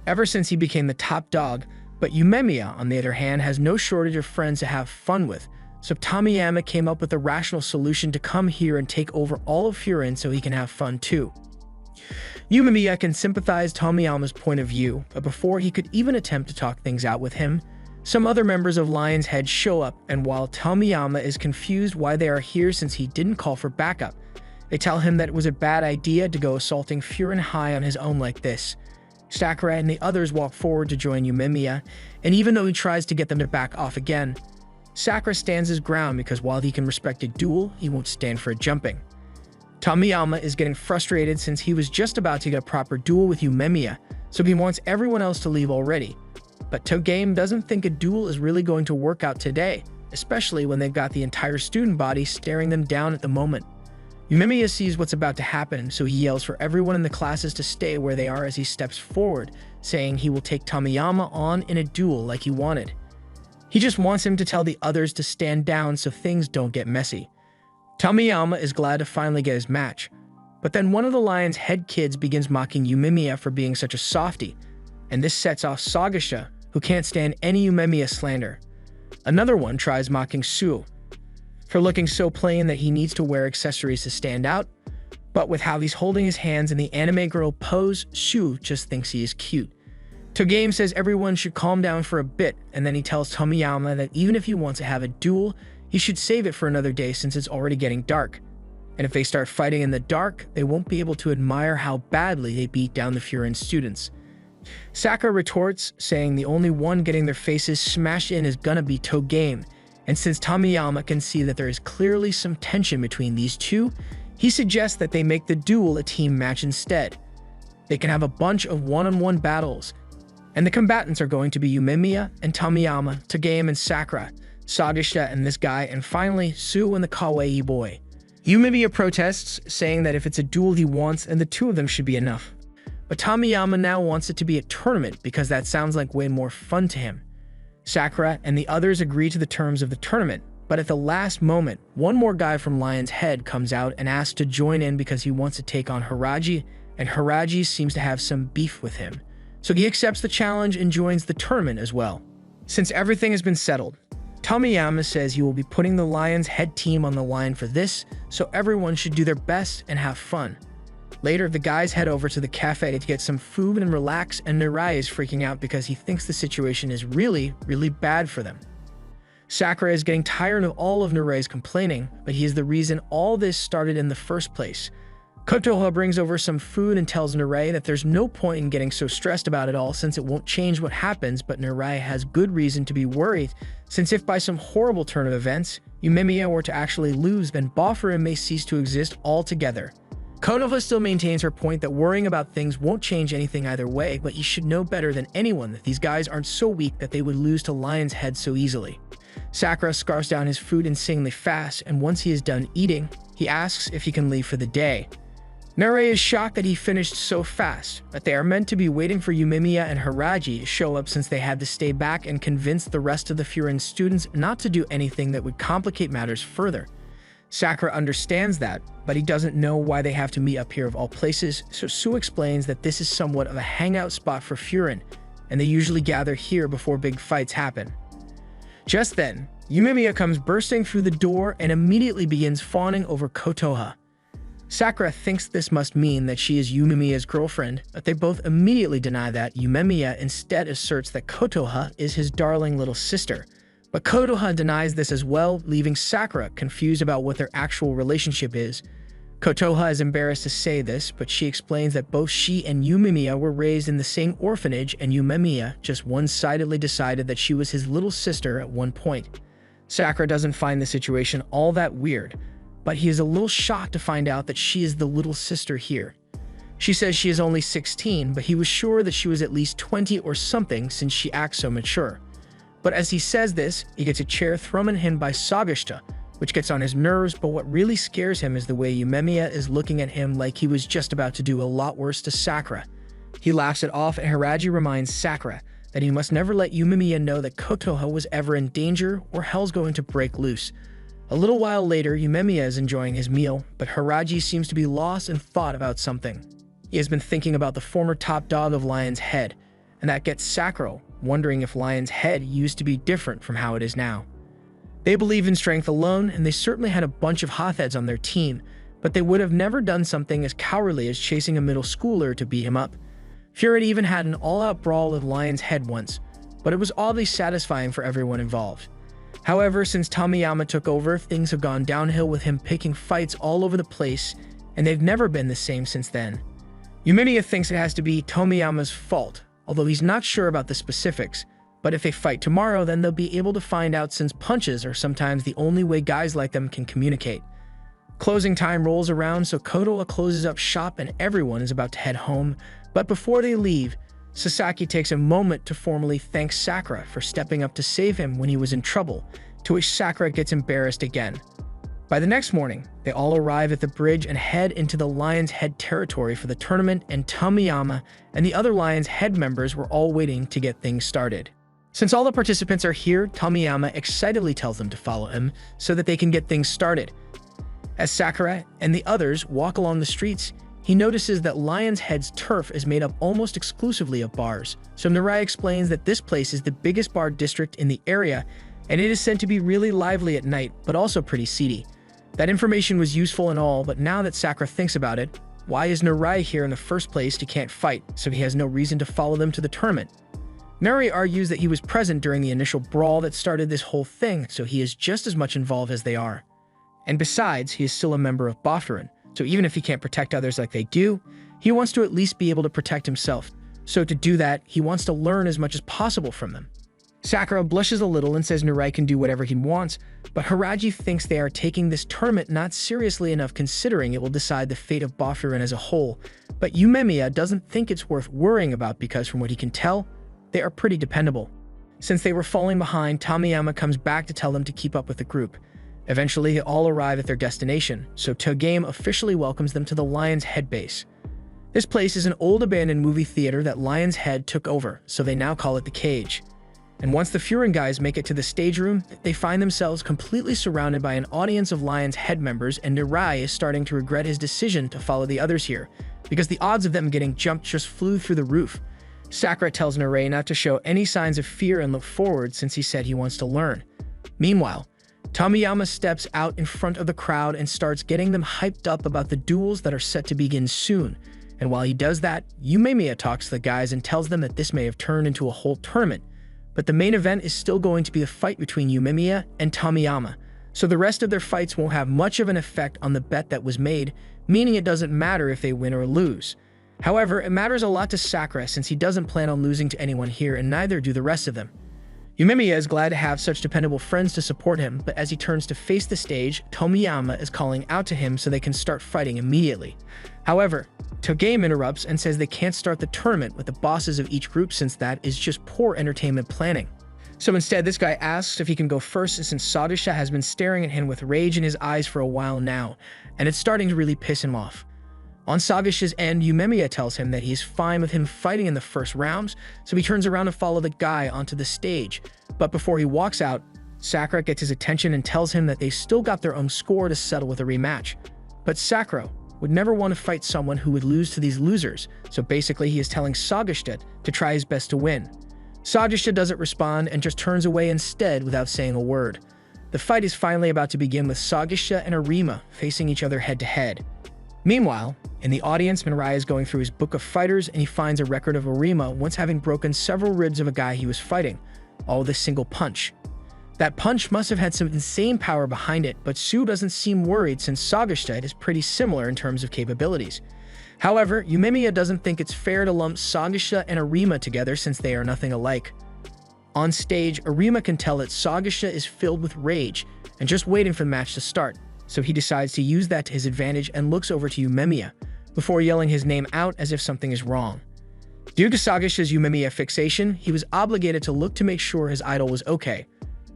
ever since he became the top dog, but Yumemiya, on the other hand, has no shortage of friends to have fun with, so Tomiyama came up with a rational solution to come here and take over all of Furin so he can have fun too. Yumemiya can sympathize Tomiyama's point of view, but before he could even attempt to talk things out with him, some other members of Lion's Head show up, and while Tomiyama is confused why they are here since he didn't call for backup, they tell him that it was a bad idea to go assaulting Furin High on his own like this. Sakura and the others walk forward to join Yumemiya, and even though he tries to get them to back off again, Sakura stands his ground because while he can respect a duel, he won't stand for a jumping. Tomiyama is getting frustrated since he was just about to get a proper duel with Yumemiya, so he wants everyone else to leave already. But Togame doesn't think a duel is really going to work out today, especially when they've got the entire student body staring them down at the moment. Yumemiya sees what's about to happen, so he yells for everyone in the classes to stay where they are as he steps forward, saying he will take Tomiyama on in a duel like he wanted. He just wants him to tell the others to stand down so things don't get messy. Tomiyama is glad to finally get his match, but then one of the Lion's Head kids begins mocking Yumemiya for being such a softie, and this sets off Sagasha, who can't stand any Yumemiya slander. Another one tries mocking Suo for looking so plain that he needs to wear accessories to stand out, but with how he's holding his hands in the anime girl pose, Suo just thinks he is cute. Togame says everyone should calm down for a bit, and then he tells Tomiyama that even if he wants to have a duel, he should save it for another day since it's already getting dark. And if they start fighting in the dark, they won't be able to admire how badly they beat down the Furin students. Sakura retorts, saying the only one getting their faces smashed in is gonna be Togame, and since Tomiyama can see that there is clearly some tension between these two, he suggests that they make the duel a team match instead. They can have a bunch of one-on-one battles, and the combatants are going to be Yumemiya and Tomiyama, Togame and Sakura, Sagasha and this guy, and finally, Suo and the kawaii boy. Yumemiya protests, saying that if it's a duel he wants, and the two of them should be enough. But Tomiyama now wants it to be a tournament because that sounds like way more fun to him. Sakura and the others agree to the terms of the tournament, but at the last moment, one more guy from Lion's Head comes out and asks to join in because he wants to take on Haraji, and Haraji seems to have some beef with him. So he accepts the challenge and joins the tournament as well. Since everything has been settled, Tomiyama says he will be putting the Lion's Head team on the line for this, so everyone should do their best and have fun. Later, the guys head over to the cafe to get some food and relax, and Mirai is freaking out because he thinks the situation is really, really bad for them. Sakura is getting tired of all of Mirai's complaining, but he is the reason all this started in the first place. Kotoha brings over some food and tells Mirai that there's no point in getting so stressed about it all since it won't change what happens, but Mirai has good reason to be worried, since if by some horrible turn of events, Yumemiya were to actually lose, then Boffurin may cease to exist altogether. Konoha still maintains her point that worrying about things won't change anything either way, but you should know better than anyone that these guys aren't so weak that they would lose to Lion's Head so easily. Sakura scarfs down his food insanely fast, and once he is done eating, he asks if he can leave for the day. Mirai is shocked that he finished so fast, but they are meant to be waiting for Yumemiya and Haraji to show up since they had to stay back and convince the rest of the Furin students not to do anything that would complicate matters further. Sakura understands that, but he doesn't know why they have to meet up here of all places, so Suo explains that this is somewhat of a hangout spot for Furin, and they usually gather here before big fights happen. Just then, Yumemiya comes bursting through the door and immediately begins fawning over Kotoha. Sakura thinks this must mean that she is Yumemiya's girlfriend, but they both immediately deny that. Yumemiya instead asserts that Kotoha is his darling little sister, but Kotoha denies this as well, leaving Sakura confused about what their actual relationship is. Kotoha is embarrassed to say this, but she explains that both she and Yumemiya were raised in the same orphanage, and Yumemiya just one-sidedly decided that she was his little sister at one point. Sakura doesn't find the situation all that weird, but he is a little shocked to find out that she is the little sister here. She says she is only 16, but he was sure that she was at least 20 or something since she acts so mature. But as he says this, he gets a chair thrown at him by Sagasha, which gets on his nerves, but what really scares him is the way Yumemiya is looking at him like he was just about to do a lot worse to Sakura. He laughs it off, and Hiraji reminds Sakura that he must never let Yumemiya know that Kotoha was ever in danger or hell's going to break loose. A little while later, Yumemiya is enjoying his meal, but Hiraji seems to be lost in thought about something. He has been thinking about the former top dog of Lion's Head, and that gets Sakura wondering if Lion's Head used to be different from how it is now. They believe in strength alone, and they certainly had a bunch of hotheads on their team, but they would have never done something as cowardly as chasing a middle schooler to beat him up. Fury even had an all-out brawl with Lion's Head once, but it was oddly satisfying for everyone involved. However, since Tomiyama took over, things have gone downhill with him picking fights all over the place, and they've never been the same since then. Yumemiya thinks it has to be Tomiyama's fault, although he's not sure about the specifics, but if they fight tomorrow, then they'll be able to find out since punches are sometimes the only way guys like them can communicate. Closing time rolls around, so Kotoha closes up shop and everyone is about to head home, but before they leave, Sasaki takes a moment to formally thank Sakura for stepping up to save him when he was in trouble, to which Sakura gets embarrassed again. By the next morning, they all arrive at the bridge and head into the Lion's Head territory for the tournament, and Tomiyama and the other Lion's Head members were all waiting to get things started. Since all the participants are here, Tomiyama excitedly tells them to follow him so that they can get things started. As Sakura and the others walk along the streets, he notices that Lion's Head's turf is made up almost exclusively of bars, so Mirai explains that this place is the biggest bar district in the area, and it is said to be really lively at night, but also pretty seedy. That information was useful and all, but now that Sakura thinks about it, why is Mirai here in the first place? He can't fight, so he has no reason to follow them to the tournament. Mirai argues that he was present during the initial brawl that started this whole thing, so he is just as much involved as they are. And besides, he is still a member of Baffurin, so even if he can't protect others like they do, he wants to at least be able to protect himself. So to do that, he wants to learn as much as possible from them. Sakura blushes a little and says Mirai can do whatever he wants, but Hiraji thinks they are taking this tournament not seriously enough considering it will decide the fate of Baffurin as a whole, but Yumemiya doesn't think it's worth worrying about because from what he can tell, they are pretty dependable. Since they were falling behind, Tomiyama comes back to tell them to keep up with the group. Eventually, they all arrive at their destination, so Togame officially welcomes them to the Lion's Head base. This place is an old abandoned movie theater that Lion's Head took over, so they now call it the Cage. And once the Furin guys make it to the stage room, they find themselves completely surrounded by an audience of Lion's Head members, and Mirai is starting to regret his decision to follow the others here, because the odds of them getting jumped just flew through the roof. Sakura tells Mirai not to show any signs of fear and look forward since he said he wants to learn. Meanwhile, Tomiyama steps out in front of the crowd and starts getting them hyped up about the duels that are set to begin soon. And while he does that, Yumemiya talks to the guys and tells them that this may have turned into a whole tournament, but the main event is still going to be the fight between Yumemiya and Tomiyama, so the rest of their fights won't have much of an effect on the bet that was made, meaning it doesn't matter if they win or lose. However, it matters a lot to Sakura since he doesn't plan on losing to anyone here, and neither do the rest of them. Yumemiya is glad to have such dependable friends to support him, but as he turns to face the stage, Tomiyama is calling out to him so they can start fighting immediately. However, Togame interrupts and says they can't start the tournament with the bosses of each group since that is just poor entertainment planning. So instead, this guy asks if he can go first since Sagisha has been staring at him with rage in his eyes for a while now, and it's starting to really piss him off. On Sagisha's end, Yumemiya tells him that he's fine with him fighting in the first rounds, so he turns around to follow the guy onto the stage. But before he walks out, Sakura gets his attention and tells him that they still got their own score to settle with a rematch. But Sakura would never want to fight someone who would lose to these losers, so basically he is telling Sagisha to try his best to win. Sagisha doesn't respond and just turns away instead without saying a word. The fight is finally about to begin with Sagisha and Arima facing each other head to head. Meanwhile, in the audience, Mirai is going through his book of fighters and he finds a record of Arima once having broken several ribs of a guy he was fighting, all with a single punch. That punch must have had some insane power behind it, but Sue doesn't seem worried since Sagisha is pretty similar in terms of capabilities. However, Yumemiya doesn't think it's fair to lump Sagisha and Arima together since they are nothing alike. On stage, Arima can tell that Sagisha is filled with rage and just waiting for the match to start, so he decides to use that to his advantage and looks over to Yumemiya, before yelling his name out as if something is wrong. Due to Sagisha's Yumemiya fixation, he was obligated to look to make sure his idol was okay.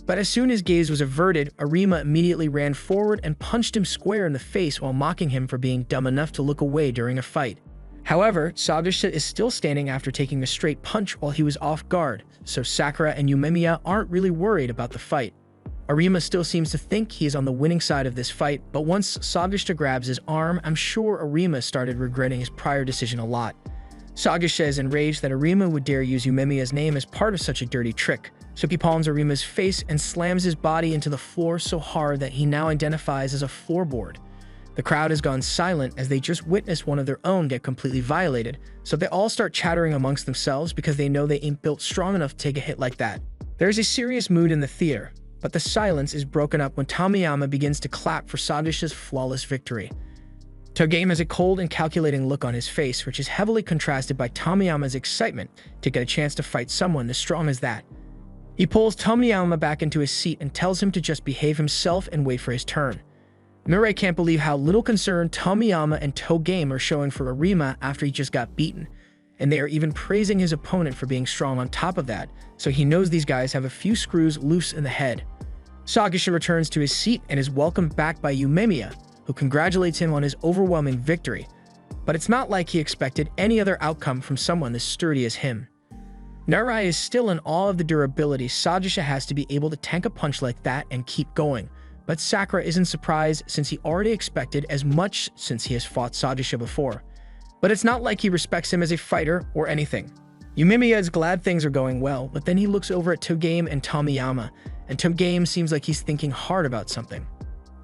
But as soon as gaze was averted, Arima immediately ran forward and punched him square in the face while mocking him for being dumb enough to look away during a fight. However, Sagisha is still standing after taking a straight punch while he was off guard, so Sakura and Yumemiya aren't really worried about the fight. Arima still seems to think he is on the winning side of this fight, but once Sagisha grabs his arm, I'm sure Arima started regretting his prior decision a lot. Sagisha is enraged that Arima would dare use Yumemiya's name as part of such a dirty trick, so he palms Arima's face and slams his body into the floor so hard that he now identifies as a floorboard. The crowd has gone silent as they just witnessed one of their own get completely violated, so they all start chattering amongst themselves because they know they ain't built strong enough to take a hit like that. There's a serious mood in the theater, but the silence is broken up when Tomiyama begins to clap for Sagisha's flawless victory. Togame has a cold and calculating look on his face, which is heavily contrasted by Tomiyama's excitement to get a chance to fight someone as strong as that. He pulls Tomiyama back into his seat and tells him to just behave himself and wait for his turn. Mirai can't believe how little concern Tomiyama and Togame are showing for Arima after he just got beaten, and they are even praising his opponent for being strong on top of that, so he knows these guys have a few screws loose in the head. Sagisha returns to his seat and is welcomed back by Yumemiya, who congratulates him on his overwhelming victory, but it's not like he expected any other outcome from someone as sturdy as him. Narai is still in awe of the durability Sagisha has to be able to tank a punch like that and keep going, but Sakura isn't surprised since he already expected as much since he has fought Sagisha before. But it's not like he respects him as a fighter or anything. Yumemiya is glad things are going well, but then he looks over at Togame and Tomiyama, and Togame seems like he's thinking hard about something.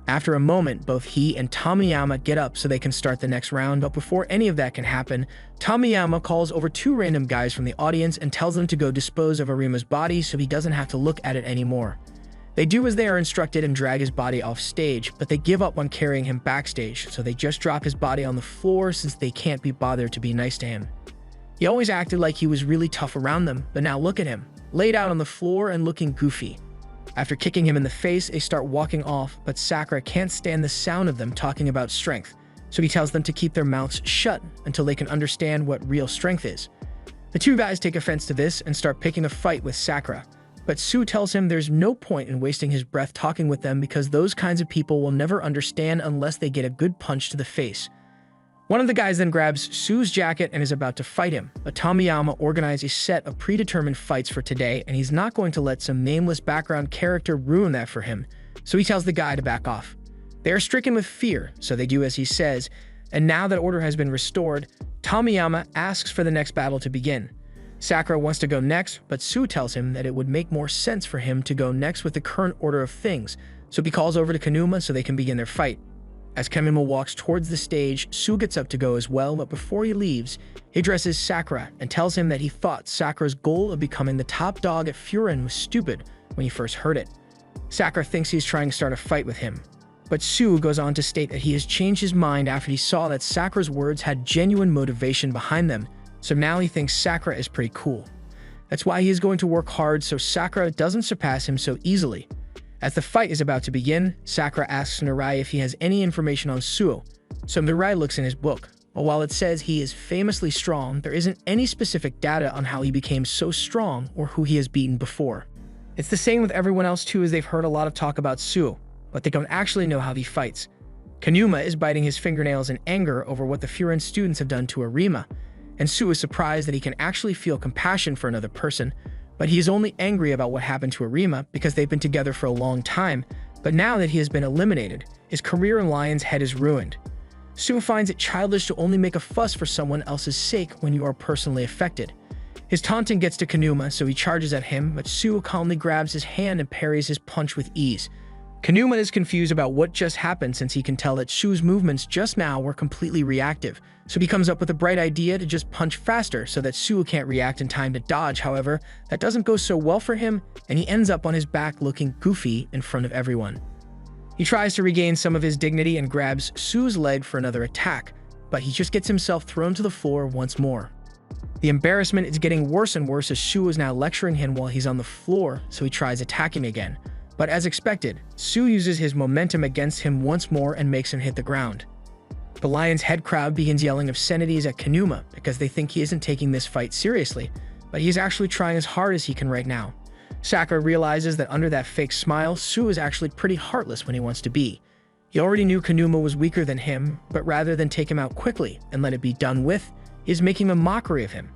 After a moment, both he and Tomiyama get up so they can start the next round, but before any of that can happen, Tomiyama calls over two random guys from the audience and tells them to go dispose of Arima's body so he doesn't have to look at it anymore. They do as they are instructed and drag his body off stage, but they give up on carrying him backstage, so they just drop his body on the floor since they can't be bothered to be nice to him. He always acted like he was really tough around them, but now look at him, laid out on the floor and looking goofy. After kicking him in the face, they start walking off, but Sakura can't stand the sound of them talking about strength, so he tells them to keep their mouths shut until they can understand what real strength is. The two guys take offense to this and start picking a fight with Sakura, but Sue tells him there's no point in wasting his breath talking with them because those kinds of people will never understand unless they get a good punch to the face. One of the guys then grabs Sue's jacket and is about to fight him, but Tomiyama organized a set of predetermined fights for today, and he's not going to let some nameless background character ruin that for him, so he tells the guy to back off. They are stricken with fear, so they do as he says, and now that order has been restored, Tomiyama asks for the next battle to begin. Sakura wants to go next, but Sue tells him that it would make more sense for him to go next with the current order of things, so he calls over to Kanuma so they can begin their fight. As Kanuma walks towards the stage, Sue gets up to go as well, but before he leaves, he addresses Sakura and tells him that he thought Sakura's goal of becoming the top dog at Furin was stupid when he first heard it. Sakura thinks he's trying to start a fight with him, but Sue goes on to state that he has changed his mind after he saw that Sakura's words had genuine motivation behind them, so now he thinks Sakura is pretty cool. That's why he is going to work hard so Sakura doesn't surpass him so easily. As the fight is about to begin, Sakura asks Narai if he has any information on Suo, so Narai looks in his book. But while it says he is famously strong, there isn't any specific data on how he became so strong or who he has beaten before. It's the same with everyone else too, as they've heard a lot of talk about Suo, but they don't actually know how he fights. Kanuma is biting his fingernails in anger over what the Furin students have done to Arima, and Suo is surprised that he can actually feel compassion for another person, but he is only angry about what happened to Arima because they've been together for a long time, but now that he has been eliminated, his career in Lion's Head is ruined. Suo finds it childish to only make a fuss for someone else's sake when you are personally affected. His taunting gets to Kanuma, so he charges at him, but Suo calmly grabs his hand and parries his punch with ease. Kanuma is confused about what just happened since he can tell that Suo's movements just now were completely reactive, so he comes up with a bright idea to just punch faster so that Suo can't react in time to dodge. However, that doesn't go so well for him, and he ends up on his back looking goofy in front of everyone. He tries to regain some of his dignity and grabs Suo's leg for another attack, but he just gets himself thrown to the floor once more. The embarrassment is getting worse and worse as Suo is now lecturing him while he's on the floor, so he tries attacking again. But as expected, Suo uses his momentum against him once more and makes him hit the ground. The Lion's Head crowd begins yelling obscenities at Kanuma because they think he isn't taking this fight seriously, but he is actually trying as hard as he can right now. Sakura realizes that under that fake smile, Suo is actually pretty heartless when he wants to be. He already knew Kanuma was weaker than him, but rather than take him out quickly and let it be done with, is making a mockery of him.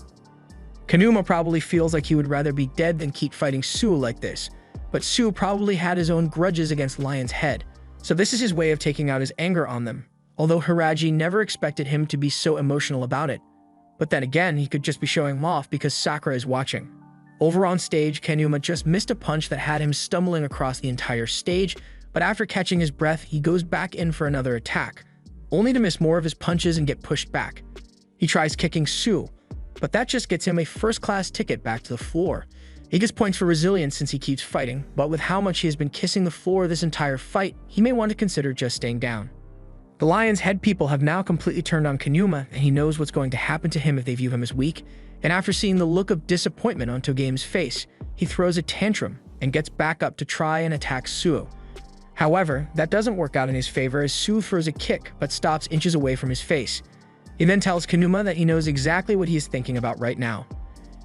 Kanuma probably feels like he would rather be dead than keep fighting Suo like this, but Suo probably had his own grudges against Lion's Head, so this is his way of taking out his anger on them, although Hiraji never expected him to be so emotional about it. But then again, he could just be showing him off because Sakura is watching. Over on stage, Kanuma just missed a punch that had him stumbling across the entire stage, but after catching his breath, he goes back in for another attack, only to miss more of his punches and get pushed back. He tries kicking Suo, but that just gets him a first-class ticket back to the floor. He gets points for resilience since he keeps fighting, but with how much he has been kissing the floor this entire fight, he may want to consider just staying down. The Lion's Head people have now completely turned on Kanuma, and he knows what's going to happen to him if they view him as weak, and after seeing the look of disappointment on Togame's face, he throws a tantrum and gets back up to try and attack Suo. However, that doesn't work out in his favor as Suo throws a kick but stops inches away from his face. He then tells Kanuma that he knows exactly what he is thinking about right now.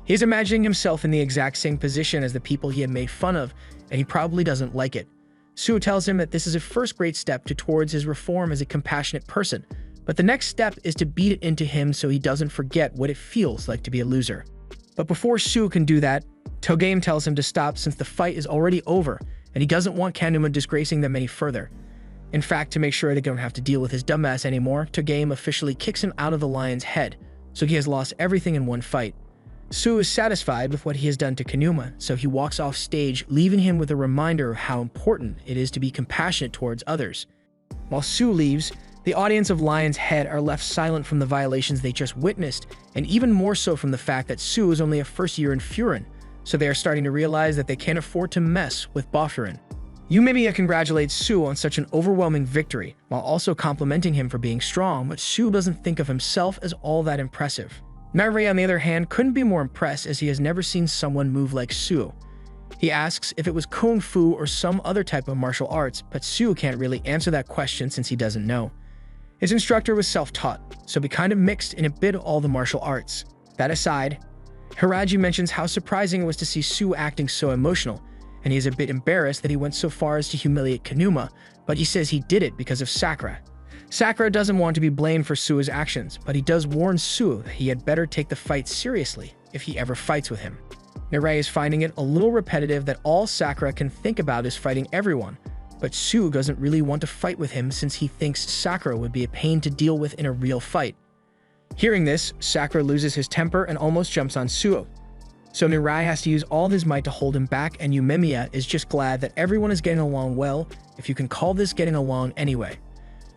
He is imagining himself in the exact same position as the people he had made fun of, and he probably doesn't like it. Suo tells him that this is a first great step towards his reform as a compassionate person, but the next step is to beat it into him so he doesn't forget what it feels like to be a loser. But before Suo can do that, Togame tells him to stop since the fight is already over, and he doesn't want Kanuma disgracing them any further. In fact, to make sure they don't have to deal with his dumbass anymore, Togame officially kicks him out of the Lion's Head, so he has lost everything in one fight. Suo is satisfied with what he has done to Kanuma, so he walks off stage, leaving him with a reminder of how important it is to be compassionate towards others. While Suo leaves, the audience of Lion's Head are left silent from the violations they just witnessed, and even more so from the fact that Suo is only a first year in Furin, so they are starting to realize that they can't afford to mess with Boffurin. Yumiya congratulates Suo on such an overwhelming victory, while also complimenting him for being strong, but Suo doesn't think of himself as all that impressive. Narei, on the other hand, couldn't be more impressed as he has never seen someone move like Suo. He asks if it was Kung Fu or some other type of martial arts, but Suo can't really answer that question since he doesn't know. His instructor was self-taught, so he kind of mixed in a bit of all the martial arts. That aside, Hiraji mentions how surprising it was to see Suo acting so emotional, and he is a bit embarrassed that he went so far as to humiliate Kanuma, but he says he did it because of Sakura. Sakura doesn't want to be blamed for Suo's actions, but he does warn Suo that he had better take the fight seriously if he ever fights with him. Narei is finding it a little repetitive that all Sakura can think about is fighting everyone, but Suo doesn't really want to fight with him since he thinks Sakura would be a pain to deal with in a real fight. Hearing this, Sakura loses his temper and almost jumps on Suo. So Narei has to use all his might to hold him back, and Yumiya is just glad that everyone is getting along well, if you can call this getting along anyway.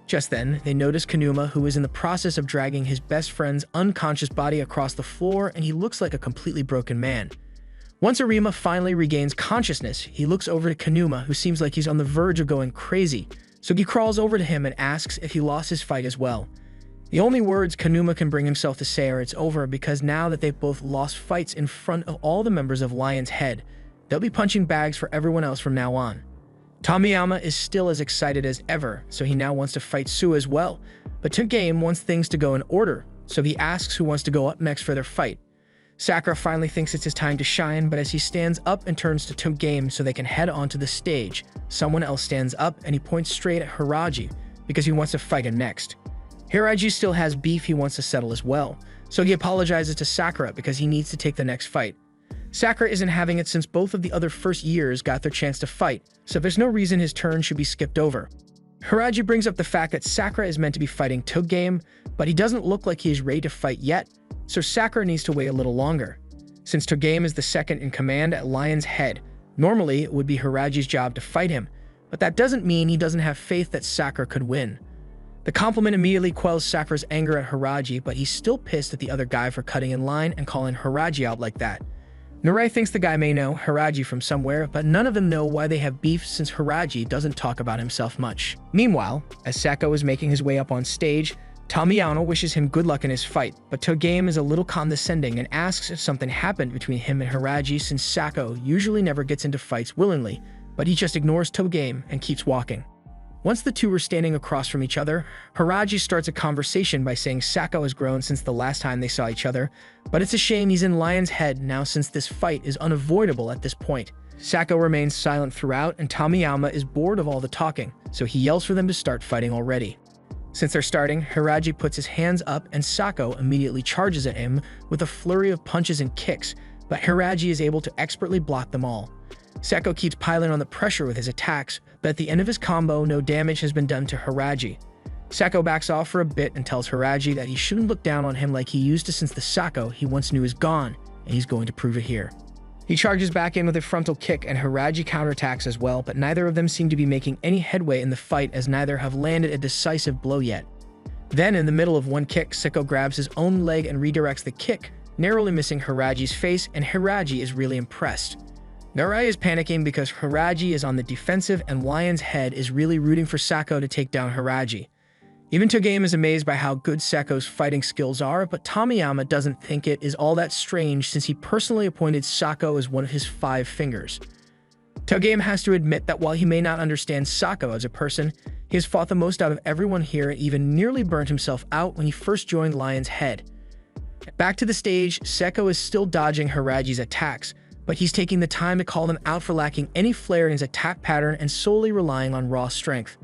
Just then, they notice Kanuma, who is in the process of dragging his best friend's unconscious body across the floor, and he looks like a completely broken man. Once Arima finally regains consciousness, he looks over to Kanuma, who seems like he's on the verge of going crazy, so he crawls over to him and asks if he lost his fight as well. The only words Kanuma can bring himself to say are it's over, because now that they've both lost fights in front of all the members of Lion's Head, they'll be punching bags for everyone else from now on. Tomiyama is still as excited as ever, so he now wants to fight Suo as well, but Togame wants things to go in order, so he asks who wants to go up next for their fight. Sakura finally thinks it's his time to shine, but as he stands up and turns to Togame so they can head onto the stage, someone else stands up and he points straight at Hiraji because he wants to fight him next. Hiraji still has beef he wants to settle as well, so he apologizes to Sakura because he needs to take the next fight. Sakura isn't having it since both of the other first years got their chance to fight, so there's no reason his turn should be skipped over. Hiraji brings up the fact that Sakura is meant to be fighting Togame, but he doesn't look like he is ready to fight yet, so Sakura needs to wait a little longer. Since Togame is the second in command at Lion's Head, normally it would be Hiraji's job to fight him, but that doesn't mean he doesn't have faith that Sakura could win. The compliment immediately quells Sakura's anger at Hiraji, but he's still pissed at the other guy for cutting in line and calling Hiraji out like that. Narei thinks the guy may know Hiraji from somewhere, but none of them know why they have beef since Hiraji doesn't talk about himself much. Meanwhile, as Sako is making his way up on stage, Tomiyama wishes him good luck in his fight, but Togame is a little condescending and asks if something happened between him and Hiraji since Sako usually never gets into fights willingly, but he just ignores Togame and keeps walking. Once the two were standing across from each other, Hiraji starts a conversation by saying Sako has grown since the last time they saw each other, but it's a shame he's in Lion's Head now since this fight is unavoidable at this point. Sako remains silent throughout, and Tomiyama is bored of all the talking, so he yells for them to start fighting already. Since they're starting, Hiraji puts his hands up and Sako immediately charges at him with a flurry of punches and kicks, but Hiraji is able to expertly block them all. Sako keeps piling on the pressure with his attacks, but at the end of his combo, no damage has been done to Hiraji. Sako backs off for a bit and tells Hiraji that he shouldn't look down on him like he used to, since the Sako he once knew is gone, and he's going to prove it here. He charges back in with a frontal kick and Hiraji counterattacks as well, but neither of them seem to be making any headway in the fight, as neither have landed a decisive blow yet. Then, in the middle of one kick, Sako grabs his own leg and redirects the kick, narrowly missing Hiraji's face, and Hiraji is really impressed. Narai is panicking because Hiraji is on the defensive and Lion's Head is really rooting for Sako to take down Hiraji. Even Togame is amazed by how good Sako's fighting skills are, but Tomiyama doesn't think it is all that strange since he personally appointed Sako as one of his 5 fingers. Togame has to admit that while he may not understand Sako as a person, he has fought the most out of everyone here and even nearly burnt himself out when he first joined Lion's Head. Back to the stage, Sako is still dodging Hiraji's attacks, but he's taking the time to call them out for lacking any flair in his attack pattern and solely relying on raw strength.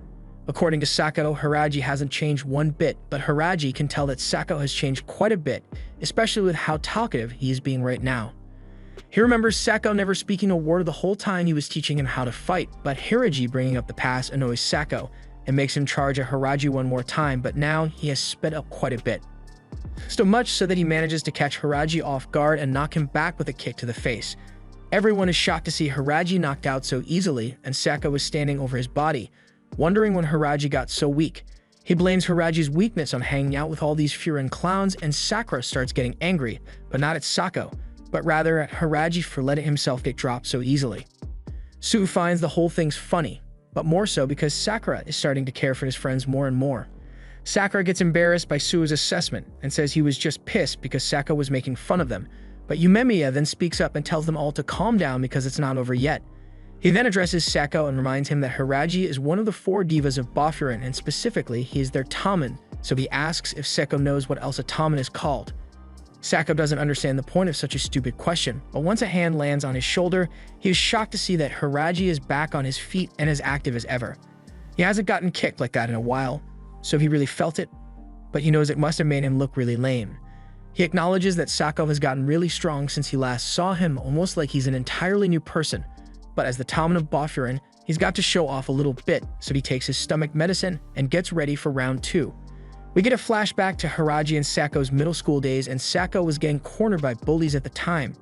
According to Sako, Hiraji hasn't changed one bit, but Hiraji can tell that Sako has changed quite a bit, especially with how talkative he is being right now. He remembers Sako never speaking a word the whole time he was teaching him how to fight, but Hiraji bringing up the past annoys Sako and makes him charge at Hiraji one more time, but now he has sped up quite a bit. So much so that he manages to catch Hiraji off guard and knock him back with a kick to the face. Everyone is shocked to see Hiraji knocked out so easily, and Sako is standing over his body, wondering when Hiraji got so weak. He blames Hiraji's weakness on hanging out with all these Furin clowns, and Sakura starts getting angry, but not at Sako, but rather at Hiraji for letting himself get dropped so easily. Sue finds the whole thing's funny, but more so because Sakura is starting to care for his friends more and more. Sakura gets embarrassed by Sue's assessment and says he was just pissed because Sako was making fun of them, but Yumemiya then speaks up and tells them all to calm down because it's not over yet. He then addresses Sako and reminds him that Hiraji is one of the 4 divas of Boffurin, and specifically, he is their Taman, so he asks if Sako knows what else a Taman is called. Sako doesn't understand the point of such a stupid question, but once a hand lands on his shoulder, he is shocked to see that Hiraji is back on his feet and as active as ever. He hasn't gotten kicked like that in a while, so he really felt it, but he knows it must have made him look really lame. He acknowledges that Sako has gotten really strong since he last saw him, almost like he's an entirely new person, but as the Taman of Boffurin, he's got to show off a little bit, so he takes his stomach medicine and gets ready for round 2. We get a flashback to Hiraji and Sako's middle school days, and Sako was getting cornered by bullies at the time.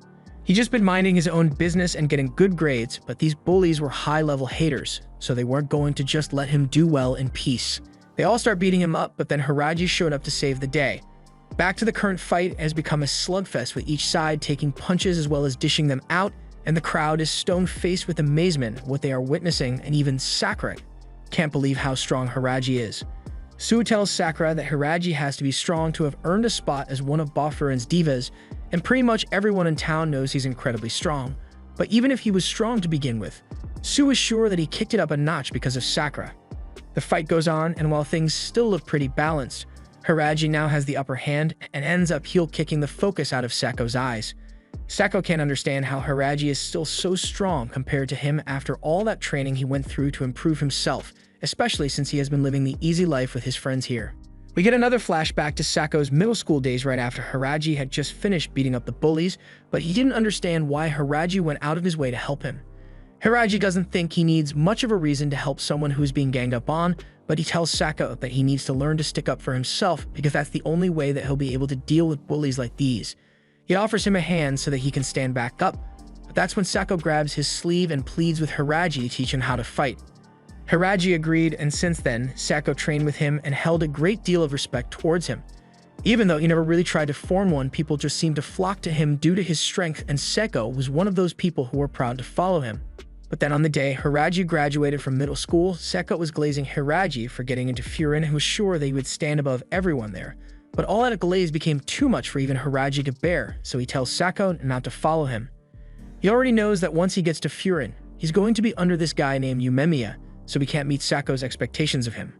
He'd just been minding his own business and getting good grades, but these bullies were high-level haters, so they weren't going to just let him do well in peace. They all start beating him up, but then Hiraji showed up to save the day. Back to the current fight has become a slugfest with each side taking punches as well as dishing them out, and the crowd is stone-faced with amazement at what they are witnessing, and even Sakura can't believe how strong Hiraji is. Sue tells Sakura that Hiraji has to be strong to have earned a spot as one of Boffurin's divas, and pretty much everyone in town knows he's incredibly strong. But even if he was strong to begin with, Sue is sure that he kicked it up a notch because of Sakura. The fight goes on, and while things still look pretty balanced, Hiraji now has the upper hand and ends up heel-kicking the focus out of Sako's eyes. Sako can't understand how Hiraji is still so strong compared to him after all that training he went through to improve himself, especially since he has been living the easy life with his friends here. We get another flashback to Sako's middle school days right after Hiraji had just finished beating up the bullies, but he didn't understand why Hiraji went out of his way to help him. Hiraji doesn't think he needs much of a reason to help someone who is being ganged up on, but he tells Sako that he needs to learn to stick up for himself because that's the only way that he'll be able to deal with bullies like these. He offers him a hand so that he can stand back up, but that's when Sako grabs his sleeve and pleads with Hiraji to teach him how to fight. Hiraji agreed, and since then, Sako trained with him and held a great deal of respect towards him. Even though he never really tried to form one, people just seemed to flock to him due to his strength, and Sako was one of those people who were proud to follow him. But then on the day Hiraji graduated from middle school, Sako was glazing Hiraji for getting into Furin and was sure that he would stand above everyone there. But all that glaze became too much for even Hiraji to bear, so he tells Sako not to follow him. He already knows that once he gets to Furin, he's going to be under this guy named Yumemiya, so he can't meet Sako's expectations of him.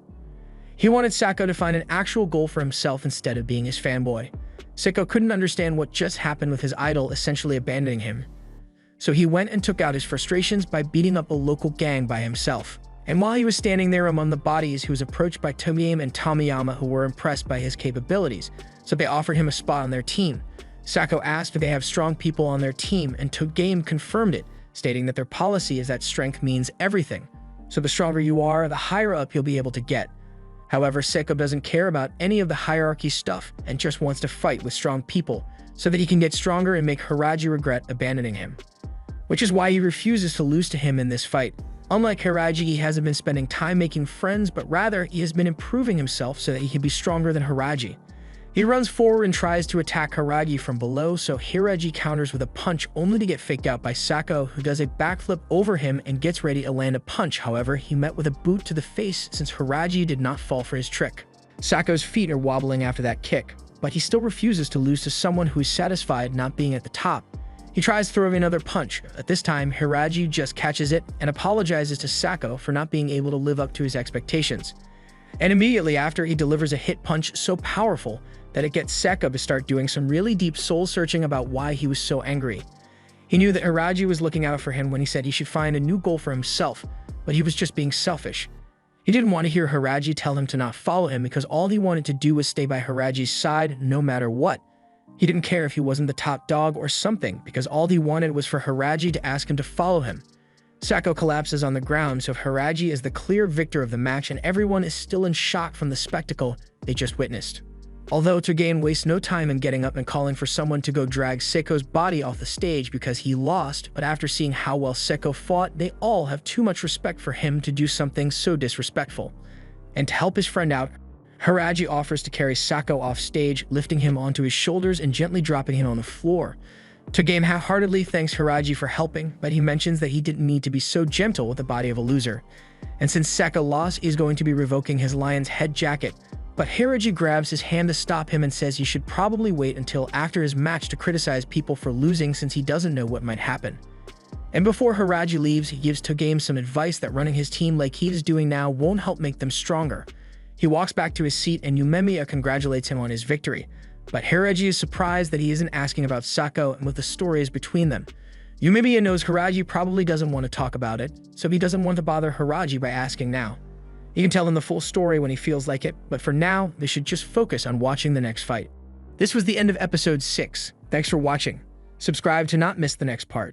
He wanted Sako to find an actual goal for himself instead of being his fanboy. Sako couldn't understand what just happened with his idol essentially abandoning him. So he went and took out his frustrations by beating up a local gang by himself. And while he was standing there among the bodies, he was approached by Togame and Tomiyama, who were impressed by his capabilities, so they offered him a spot on their team. Sako asked if they have strong people on their team, and Togame confirmed it, stating that their policy is that strength means everything. So the stronger you are, the higher up you'll be able to get. However, Sako doesn't care about any of the hierarchy stuff and just wants to fight with strong people so that he can get stronger and make Hiraji regret abandoning him. Which is why he refuses to lose to him in this fight. Unlike Hiraji, he hasn't been spending time making friends, but rather he has been improving himself so that he can be stronger than Hiraji. He runs forward and tries to attack Hiraji from below, so Hiraji counters with a punch only to get faked out by Sako, who does a backflip over him and gets ready to land a punch. However, he met with a boot to the face since Hiraji did not fall for his trick. Sako's feet are wobbling after that kick, but he still refuses to lose to someone who is satisfied not being at the top. He tries throwing another punch. At this time, Hiraji just catches it and apologizes to Sako for not being able to live up to his expectations. And immediately after, he delivers a hit punch so powerful that it gets Sako to start doing some really deep soul-searching about why he was so angry. He knew that Hiraji was looking out for him when he said he should find a new goal for himself, but he was just being selfish. He didn't want to hear Hiraji tell him to not follow him because all he wanted to do was stay by Hiraji's side no matter what. He didn't care if he wasn't the top dog or something because all he wanted was for Hiraji to ask him to follow him. Sako collapses on the ground, so Hiraji is the clear victor of the match and everyone is still in shock from the spectacle they just witnessed. Although Togame wastes no time in getting up and calling for someone to go drag Sako's body off the stage because he lost, but after seeing how well Sako fought, they all have too much respect for him to do something so disrespectful. And to help his friend out, Hiraji offers to carry Sako off stage, lifting him onto his shoulders and gently dropping him on the floor. Togame half-heartedly thanks Hiraji for helping, but he mentions that he didn't need to be so gentle with the body of a loser. And since Sako lost, he's going to be revoking his lion's head jacket. But Hiraji grabs his hand to stop him and says he should probably wait until after his match to criticize people for losing since he doesn't know what might happen. And before Hiraji leaves, he gives Togame some advice that running his team like he is doing now won't help make them stronger. He walks back to his seat and Yumemiya congratulates him on his victory. But Hiraji is surprised that he isn't asking about Sako and what the story is between them. Yumemiya knows Hiraji probably doesn't want to talk about it, so he doesn't want to bother Hiraji by asking now. He can tell him the full story when he feels like it, but for now, they should just focus on watching the next fight. This was the end of episode 6. Thanks for watching. Subscribe to not miss the next part.